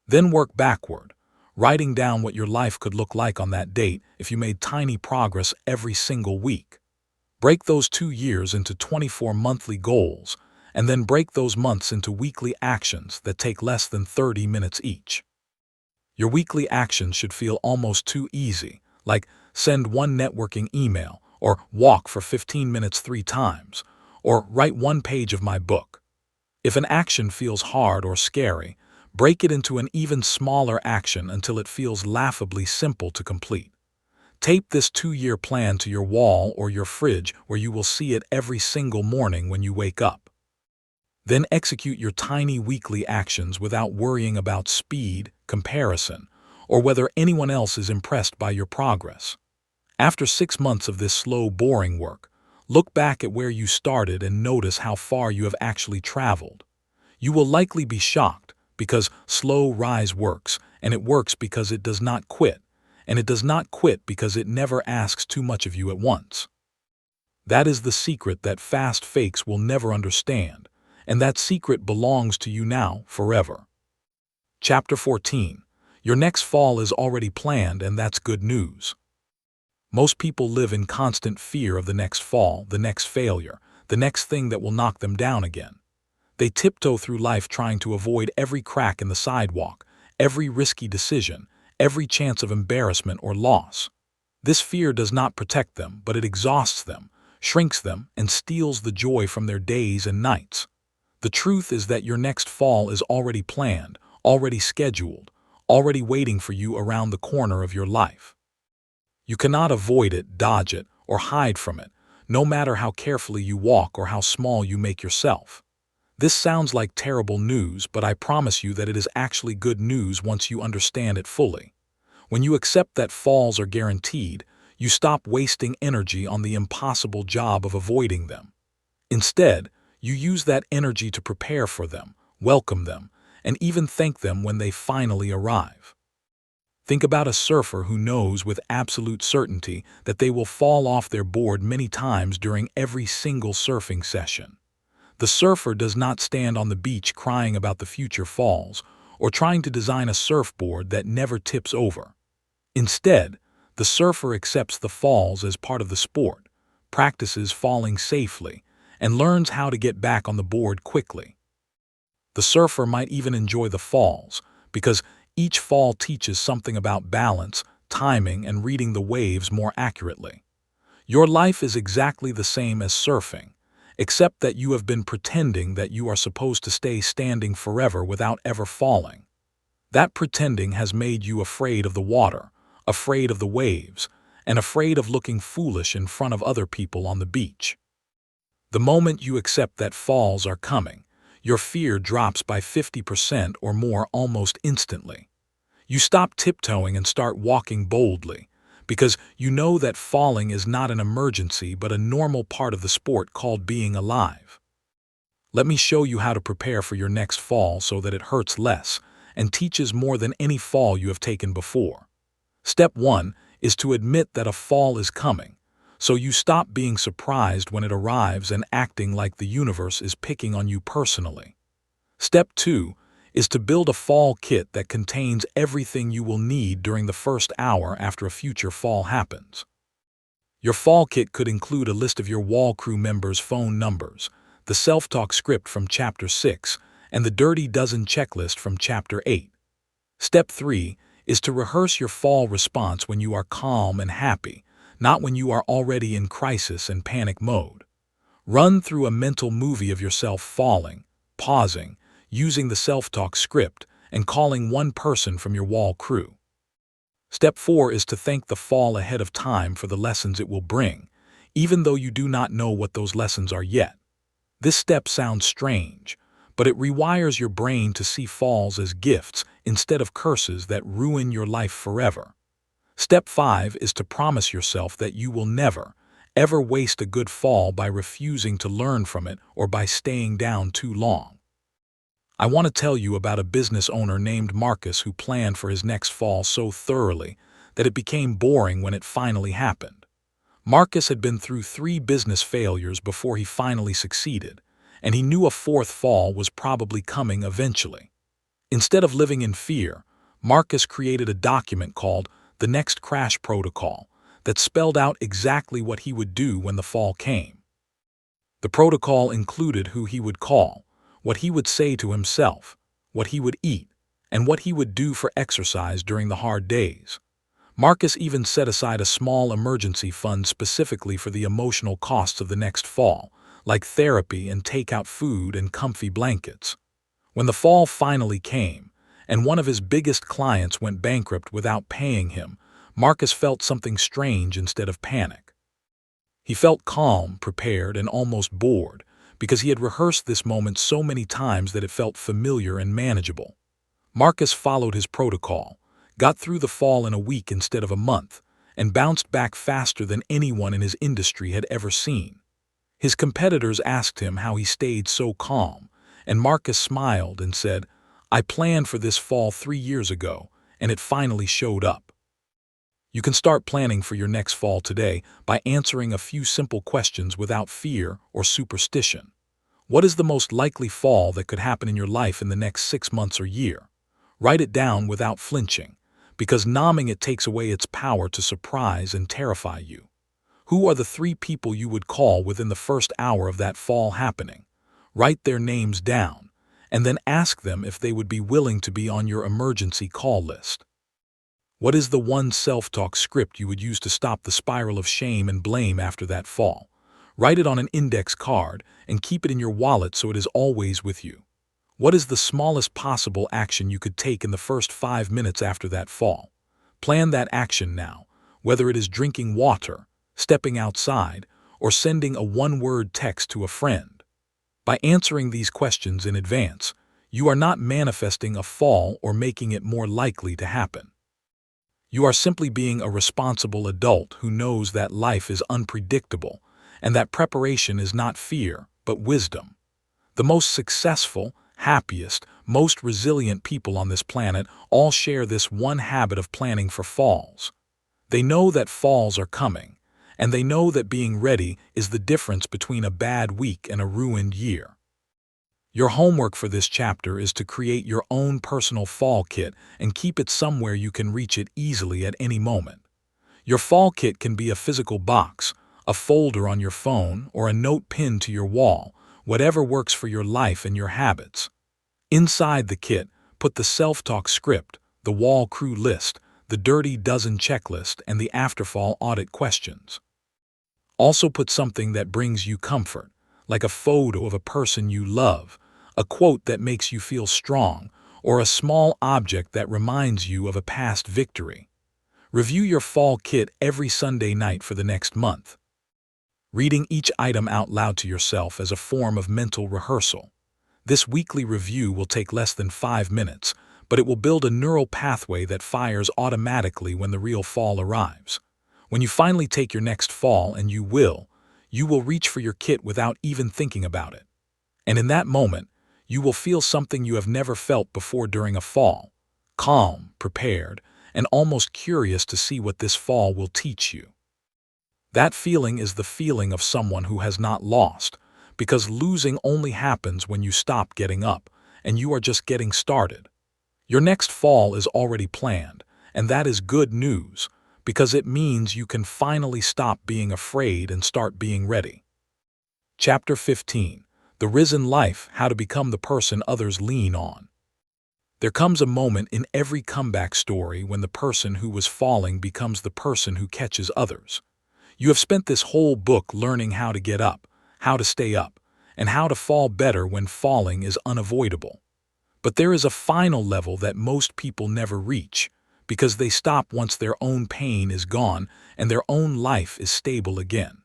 Then work backward, writing down what your life could look like on that date if you made tiny progress every single week. Break those 2 years into 24 monthly goals, and then break those months into weekly actions that take less than 30 minutes each. Your weekly actions should feel almost too easy, like send one networking email, or walk for 15 minutes 3 times, or write one page of my book. If an action feels hard or scary, break it into an even smaller action until it feels laughably simple to complete. Tape this 2-year plan to your wall or your fridge where you will see it every single morning when you wake up. Then execute your tiny weekly actions without worrying about speed, comparison, or whether anyone else is impressed by your progress. After 6 months of this slow, boring work, look back at where you started and notice how far you have actually traveled. You will likely be shocked because slow rise works, and it works because it does not quit, and it does not quit because it never asks too much of you at once. That is the secret that fast fakes will never understand, and that secret belongs to you now forever. Chapter 14. Your next fall is already planned, and that's good news. Most people live in constant fear of the next fall, the next failure, the next thing that will knock them down again. They tiptoe through life trying to avoid every crack in the sidewalk, every risky decision, every chance of embarrassment or loss. This fear does not protect them, but it exhausts them, shrinks them, and steals the joy from their days and nights. The truth is that your next fall is already planned, already scheduled, already waiting for you around the corner of your life. You cannot avoid it, dodge it, or hide from it, no matter how carefully you walk or how small you make yourself. This sounds like terrible news, but I promise you that it is actually good news once you understand it fully. When you accept that falls are guaranteed, you stop wasting energy on the impossible job of avoiding them. Instead, you use that energy to prepare for them, welcome them, and even thank them when they finally arrive. Think about a surfer who knows with absolute certainty that they will fall off their board many times during every single surfing session. The surfer does not stand on the beach crying about the future falls or trying to design a surfboard that never tips over. Instead, the surfer accepts the falls as part of the sport, practices falling safely, and learns how to get back on the board quickly. The surfer might even enjoy the falls because each fall teaches something about balance, timing, and reading the waves more accurately. Your life is exactly the same as surfing, except that you have been pretending that you are supposed to stay standing forever without ever falling. That pretending has made you afraid of the water, afraid of the waves, and afraid of looking foolish in front of other people on the beach. The moment you accept that falls are coming, your fear drops by 50% or more almost instantly. You stop tiptoeing and start walking boldly, because you know that falling is not an emergency but a normal part of the sport called being alive. Let me show you how to prepare for your next fall so that it hurts less and teaches more than any fall you have taken before. Step 1 is to admit that a fall is coming, so you stop being surprised when it arrives and acting like the universe is picking on you personally. Step 2 is to build a fall kit that contains everything you will need during the first hour after a future fall happens. Your fall kit could include a list of your wall crew members' phone numbers, the self-talk script from Chapter 6, and the Dirty Dozen checklist from Chapter 8. Step 3 is to rehearse your fall response when you are calm and happy, not when you are already in crisis and panic mode. Run through a mental movie of yourself falling, pausing, using the self-talk script, and calling one person from your wall crew. Step 4 is to thank the fall ahead of time for the lessons it will bring, even though you do not know what those lessons are yet. This step sounds strange, but it rewires your brain to see falls as gifts instead of curses that ruin your life forever. Step 5 is to promise yourself that you will never, ever waste a good fall by refusing to learn from it or by staying down too long. I want to tell you about a business owner named Marcus who planned for his next fall so thoroughly that it became boring when it finally happened. Marcus had been through 3 business failures before he finally succeeded, and he knew a 4th fall was probably coming eventually. Instead of living in fear, Marcus created a document called the Next Crash Protocol that spelled out exactly what he would do when the fall came. The protocol included who he would call, what he would say to himself, what he would eat, and what he would do for exercise during the hard days. Marcus even set aside a small emergency fund specifically for the emotional costs of the next fall, like therapy and takeout food and comfy blankets. When the fall finally came, and one of his biggest clients went bankrupt without paying him, Marcus felt something strange instead of panic. He felt calm, prepared, and almost bored, because he had rehearsed this moment so many times that it felt familiar and manageable. Marcus followed his protocol, got through the fall in a week instead of a month, and bounced back faster than anyone in his industry had ever seen. His competitors asked him how he stayed so calm, and Marcus smiled and said, "I planned for this fall 3 years ago, and it finally showed up." You can start planning for your next fall today by answering a few simple questions without fear or superstition. What is the most likely fall that could happen in your life in the next 6 months or year? Write it down without flinching, because numbing it takes away its power to surprise and terrify you. Who are the 3 people you would call within the first hour of that fall happening? Write their names down, and then ask them if they would be willing to be on your emergency call list. What is the one self-talk script you would use to stop the spiral of shame and blame after that fall? Write it on an index card and keep it in your wallet so it is always with you. What is the smallest possible action you could take in the first 5 minutes after that fall? Plan that action now, whether it is drinking water, stepping outside, or sending a one-word text to a friend. By answering these questions in advance, you are not manifesting a fall or making it more likely to happen. You are simply being a responsible adult who knows that life is unpredictable and that preparation is not fear, but wisdom. The most successful, happiest, most resilient people on this planet all share this one habit of planning for falls. They know that falls are coming, and they know that being ready is the difference between a bad week and a ruined year. Your homework for this chapter is to create your own personal fall kit and keep it somewhere you can reach it easily at any moment. Your fall kit can be a physical box, a folder on your phone, or a note pinned to your wall, whatever works for your life and your habits. Inside the kit, put the self-talk script, the wall crew list, the dirty dozen checklist, and the afterfall audit questions. Also put something that brings you comfort, like a photo of a person you love, a quote that makes you feel strong, or a small object that reminds you of a past victory. Review your fall kit every Sunday night for the next month, reading each item out loud to yourself as a form of mental rehearsal. This weekly review will take less than 5 minutes, but it will build a neural pathway that fires automatically when the real fall arrives. When you finally take your next fall, and you will reach for your kit without even thinking about it. And in that moment, you will feel something you have never felt before during a fall: calm, prepared, and almost curious to see what this fall will teach you. That feeling is the feeling of someone who has not lost, because losing only happens when you stop getting up, and you are just getting started. Your next fall is already planned, and that is good news, because it means you can finally stop being afraid and start being ready. Chapter 15. The Risen Life: How to Become the Person Others Lean On. There comes a moment in every comeback story when the person who was falling becomes the person who catches others. You have spent this whole book learning how to get up, how to stay up, and how to fall better when falling is unavoidable. But there is a final level that most people never reach, because they stop once their own pain is gone and their own life is stable again.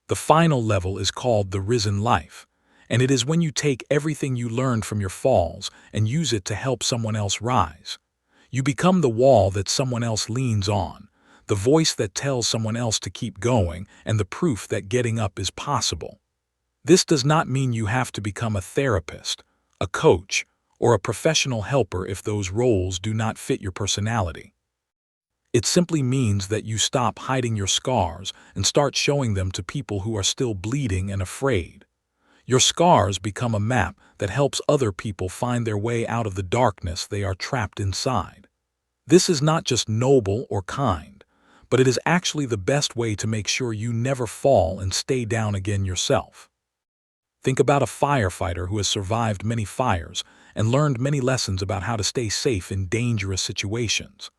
The final level is called the risen life, and it is when you take everything you learned from your falls and use it to help someone else rise. You become the wall that someone else leans on, the voice that tells someone else to keep going, and the proof that getting up is possible. This does not mean you have to become a therapist, a coach, or a professional helper if those roles do not fit your personality. It simply means that you stop hiding your scars and start showing them to people who are still bleeding and afraid. Your scars become a map that helps other people find their way out of the darkness they are trapped inside. This is not just noble or kind, but it is actually the best way to make sure you never fall and stay down again yourself. Think about a firefighter who has survived many fires and learned many lessons about how to stay safe in dangerous situations.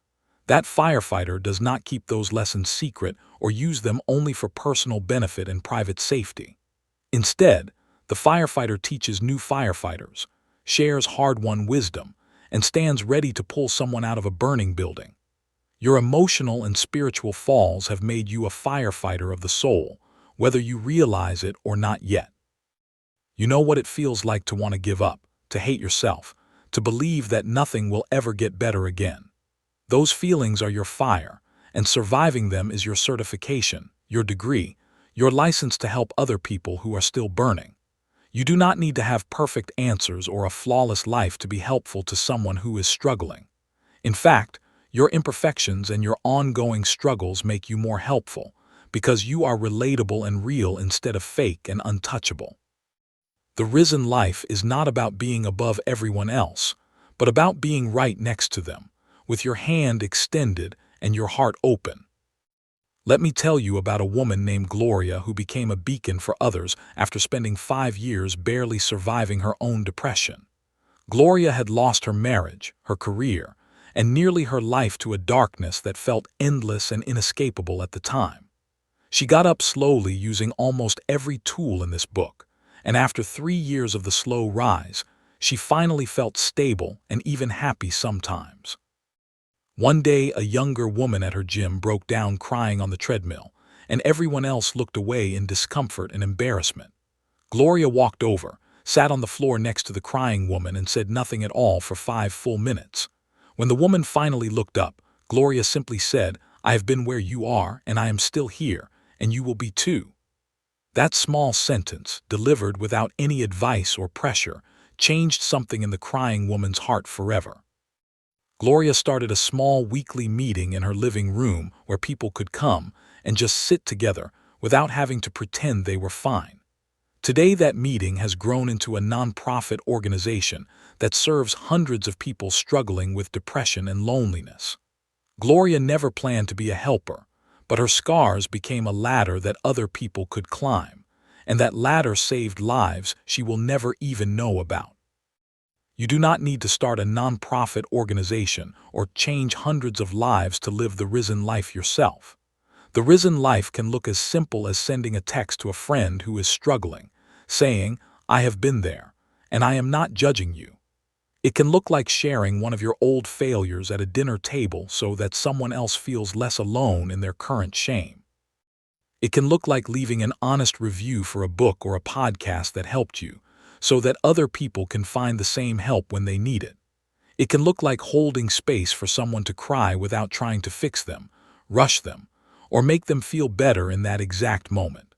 That firefighter does not keep those lessons secret or use them only for personal benefit and private safety. Instead, the firefighter teaches new firefighters, shares hard-won wisdom, and stands ready to pull someone out of a burning building. Your emotional and spiritual falls have made you a firefighter of the soul, whether you realize it or not yet. You know what it feels like to want to give up, to hate yourself, to believe that nothing will ever get better again. Those feelings are your fire, and surviving them is your certification, your degree, your license to help other people who are still burning. You do not need to have perfect answers or a flawless life to be helpful to someone who is struggling. In fact, your imperfections and your ongoing struggles make you more helpful, because you are relatable and real instead of fake and untouchable. The risen life is not about being above everyone else, but about being right next to them, with your hand extended and your heart open. Let me tell you about a woman named Gloria who became a beacon for others after spending 5 years barely surviving her own depression. Gloria had lost her marriage, her career, and nearly her life to a darkness that felt endless and inescapable at the time. She got up slowly using almost every tool in this book, and after 3 years of the slow rise, she finally felt stable and even happy sometimes. One day, a younger woman at her gym broke down crying on the treadmill, and everyone else looked away in discomfort and embarrassment. Gloria walked over, sat on the floor next to the crying woman, and said nothing at all for 5 full minutes. When the woman finally looked up, Gloria simply said, "I have been where you are, and I am still here, and you will be too." That small sentence, delivered without any advice or pressure, changed something in the crying woman's heart forever. Gloria started a small weekly meeting in her living room where people could come and just sit together without having to pretend they were fine. Today, that meeting has grown into a nonprofit organization that serves hundreds of people struggling with depression and loneliness. Gloria never planned to be a helper, but her scars became a ladder that other people could climb, and that ladder saved lives she will never even know about. You do not need to start a nonprofit organization or change hundreds of lives to live the risen life yourself. The risen life can look as simple as sending a text to a friend who is struggling, saying, "I have been there, and I am not judging you." It can look like sharing one of your old failures at a dinner table so that someone else feels less alone in their current shame. It can look like leaving an honest review for a book or a podcast that helped you, so that other people can find the same help when they need it. It can look like holding space for someone to cry without trying to fix them, rush them, or make them feel better in that exact moment.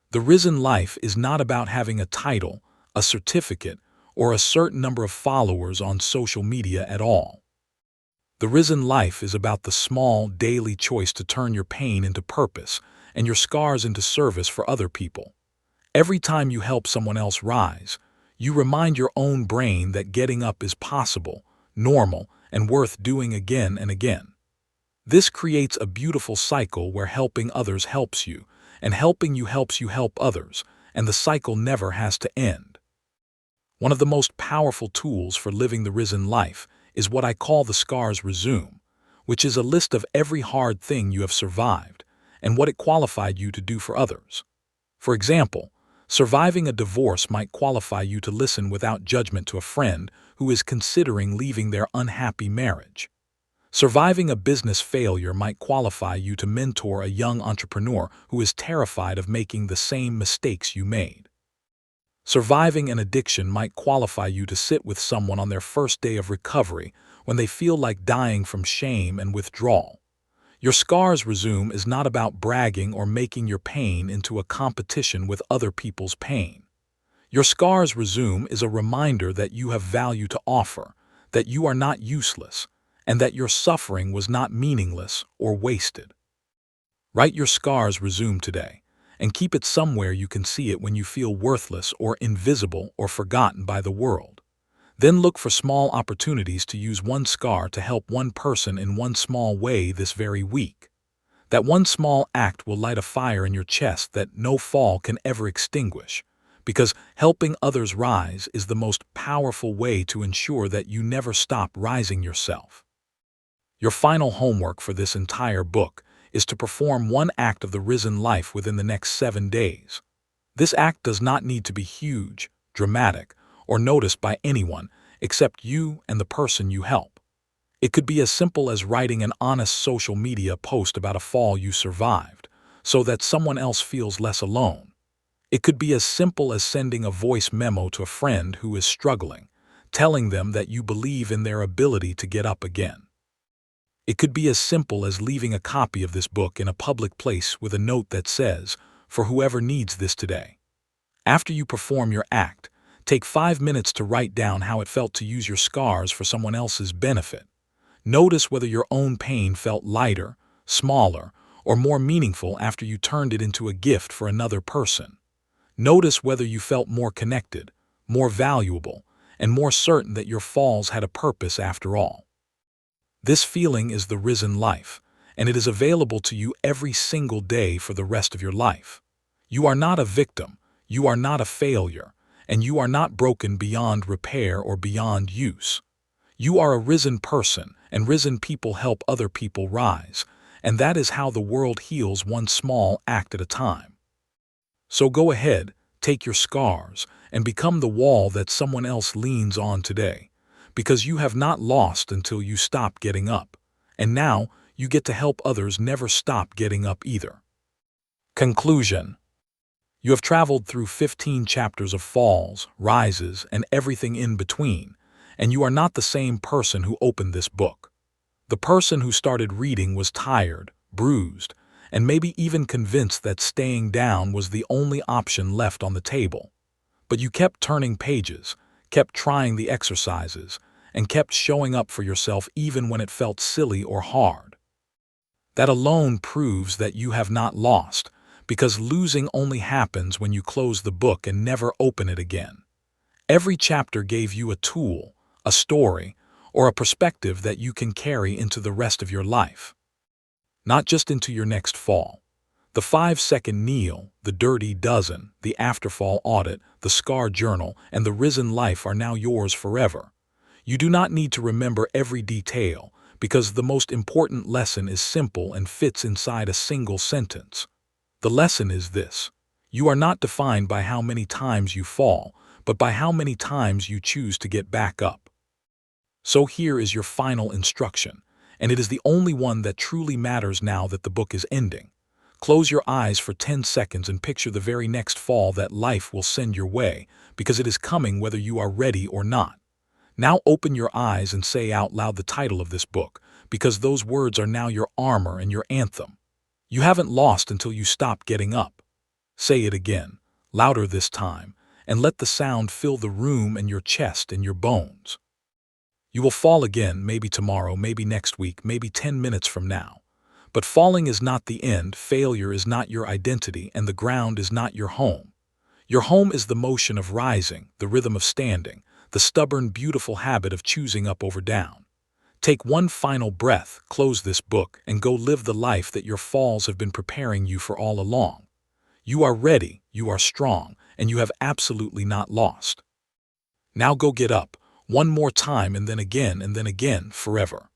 The risen life is not about having a title, a certificate, or a certain number of followers on social media at all. The risen life is about the small, daily choice to turn your pain into purpose and your scars into service for other people. Every time you help someone else rise, you remind your own brain that getting up is possible, normal, and worth doing again and again. This creates a beautiful cycle where helping others helps you, and helping you helps you help others, and the cycle never has to end. One of the most powerful tools for living the risen life is what I call the Scars Resume, which is a list of every hard thing you have survived and what it qualified you to do for others. For example, Surviving a divorce might qualify you to listen without judgment to a friend who is considering leaving their unhappy marriage. Surviving a business failure might qualify you to mentor a young entrepreneur who is terrified of making the same mistakes you made. Surviving an addiction might qualify you to sit with someone on their first day of recovery when they feel like dying from shame and withdrawal. Your Scars Resume is not about bragging or making your pain into a competition with other people's pain. Your Scars Resume is a reminder that you have value to offer, that you are not useless, and that your suffering was not meaningless or wasted. Write your Scars Resume today, and keep it somewhere you can see it when you feel worthless or invisible or forgotten by the world. Then look for small opportunities to use one scar to help one person in one small way this very week. That one small act will light a fire in your chest that no fall can ever extinguish, because helping others rise is the most powerful way to ensure that you never stop rising yourself. Your final homework for this entire book is to perform one act of the risen life within the next 7 days. This act does not need to be huge, dramatic, or noticed by anyone except you and the person you help. It could be as simple as writing an honest social media post about a fall you survived, so that someone else feels less alone. It could be as simple as sending a voice memo to a friend who is struggling, telling them that you believe in their ability to get up again. It could be as simple as leaving a copy of this book in a public place with a note that says, "For whoever needs this today." After you perform your act, take 5 minutes to write down how it felt to use your scars for someone else's benefit. Notice whether your own pain felt lighter, smaller, or more meaningful after you turned it into a gift for another person. Notice whether you felt more connected, more valuable, and more certain that your falls had a purpose after all. This feeling is the risen life, and it is available to you every single day for the rest of your life. You are not a victim, you are not a failure, and you are not broken beyond repair or beyond use. You are a risen person, and risen people help other people rise, and that is how the world heals one small act at a time. So go ahead, take your scars, and become the wall that someone else leans on today, because you have not lost until you stop getting up, and now you get to help others never stop getting up either. Conclusion. You have traveled through 15 chapters of falls, rises, and everything in between, and you are not the same person who opened this book. The person who started reading was tired, bruised, and maybe even convinced that staying down was the only option left on the table. But you kept turning pages, kept trying the exercises, and kept showing up for yourself even when it felt silly or hard. That alone proves that you have not lost, because losing only happens when you close the book and never open it again. Every chapter gave you a tool, a story, or a perspective that you can carry into the rest of your life. Not just into your next fall. The 5-second kneel, the dirty dozen, the afterfall audit, the scar journal, and the risen life are now yours forever. You do not need to remember every detail, because the most important lesson is simple and fits inside a single sentence. The lesson is this: you are not defined by how many times you fall, but by how many times you choose to get back up. So here is your final instruction, and it is the only one that truly matters now that the book is ending. Close your eyes for 10 seconds and picture the very next fall that life will send your way, because it is coming whether you are ready or not. Now open your eyes and say out loud the title of this book, because those words are now your armor and your anthem. You haven't lost until you stop getting up. Say it again, louder this time, and let the sound fill the room and your chest and your bones. You will fall again, maybe tomorrow, maybe next week, maybe 10 minutes from now. But falling is not the end, failure is not your identity, and the ground is not your home. Your home is the motion of rising, the rhythm of standing, the stubborn, beautiful habit of choosing up over down. Take one final breath, close this book, and go live the life that your falls have been preparing you for all along. You are ready, you are strong, and you have absolutely not lost. Now go get up, one more time and then again, forever.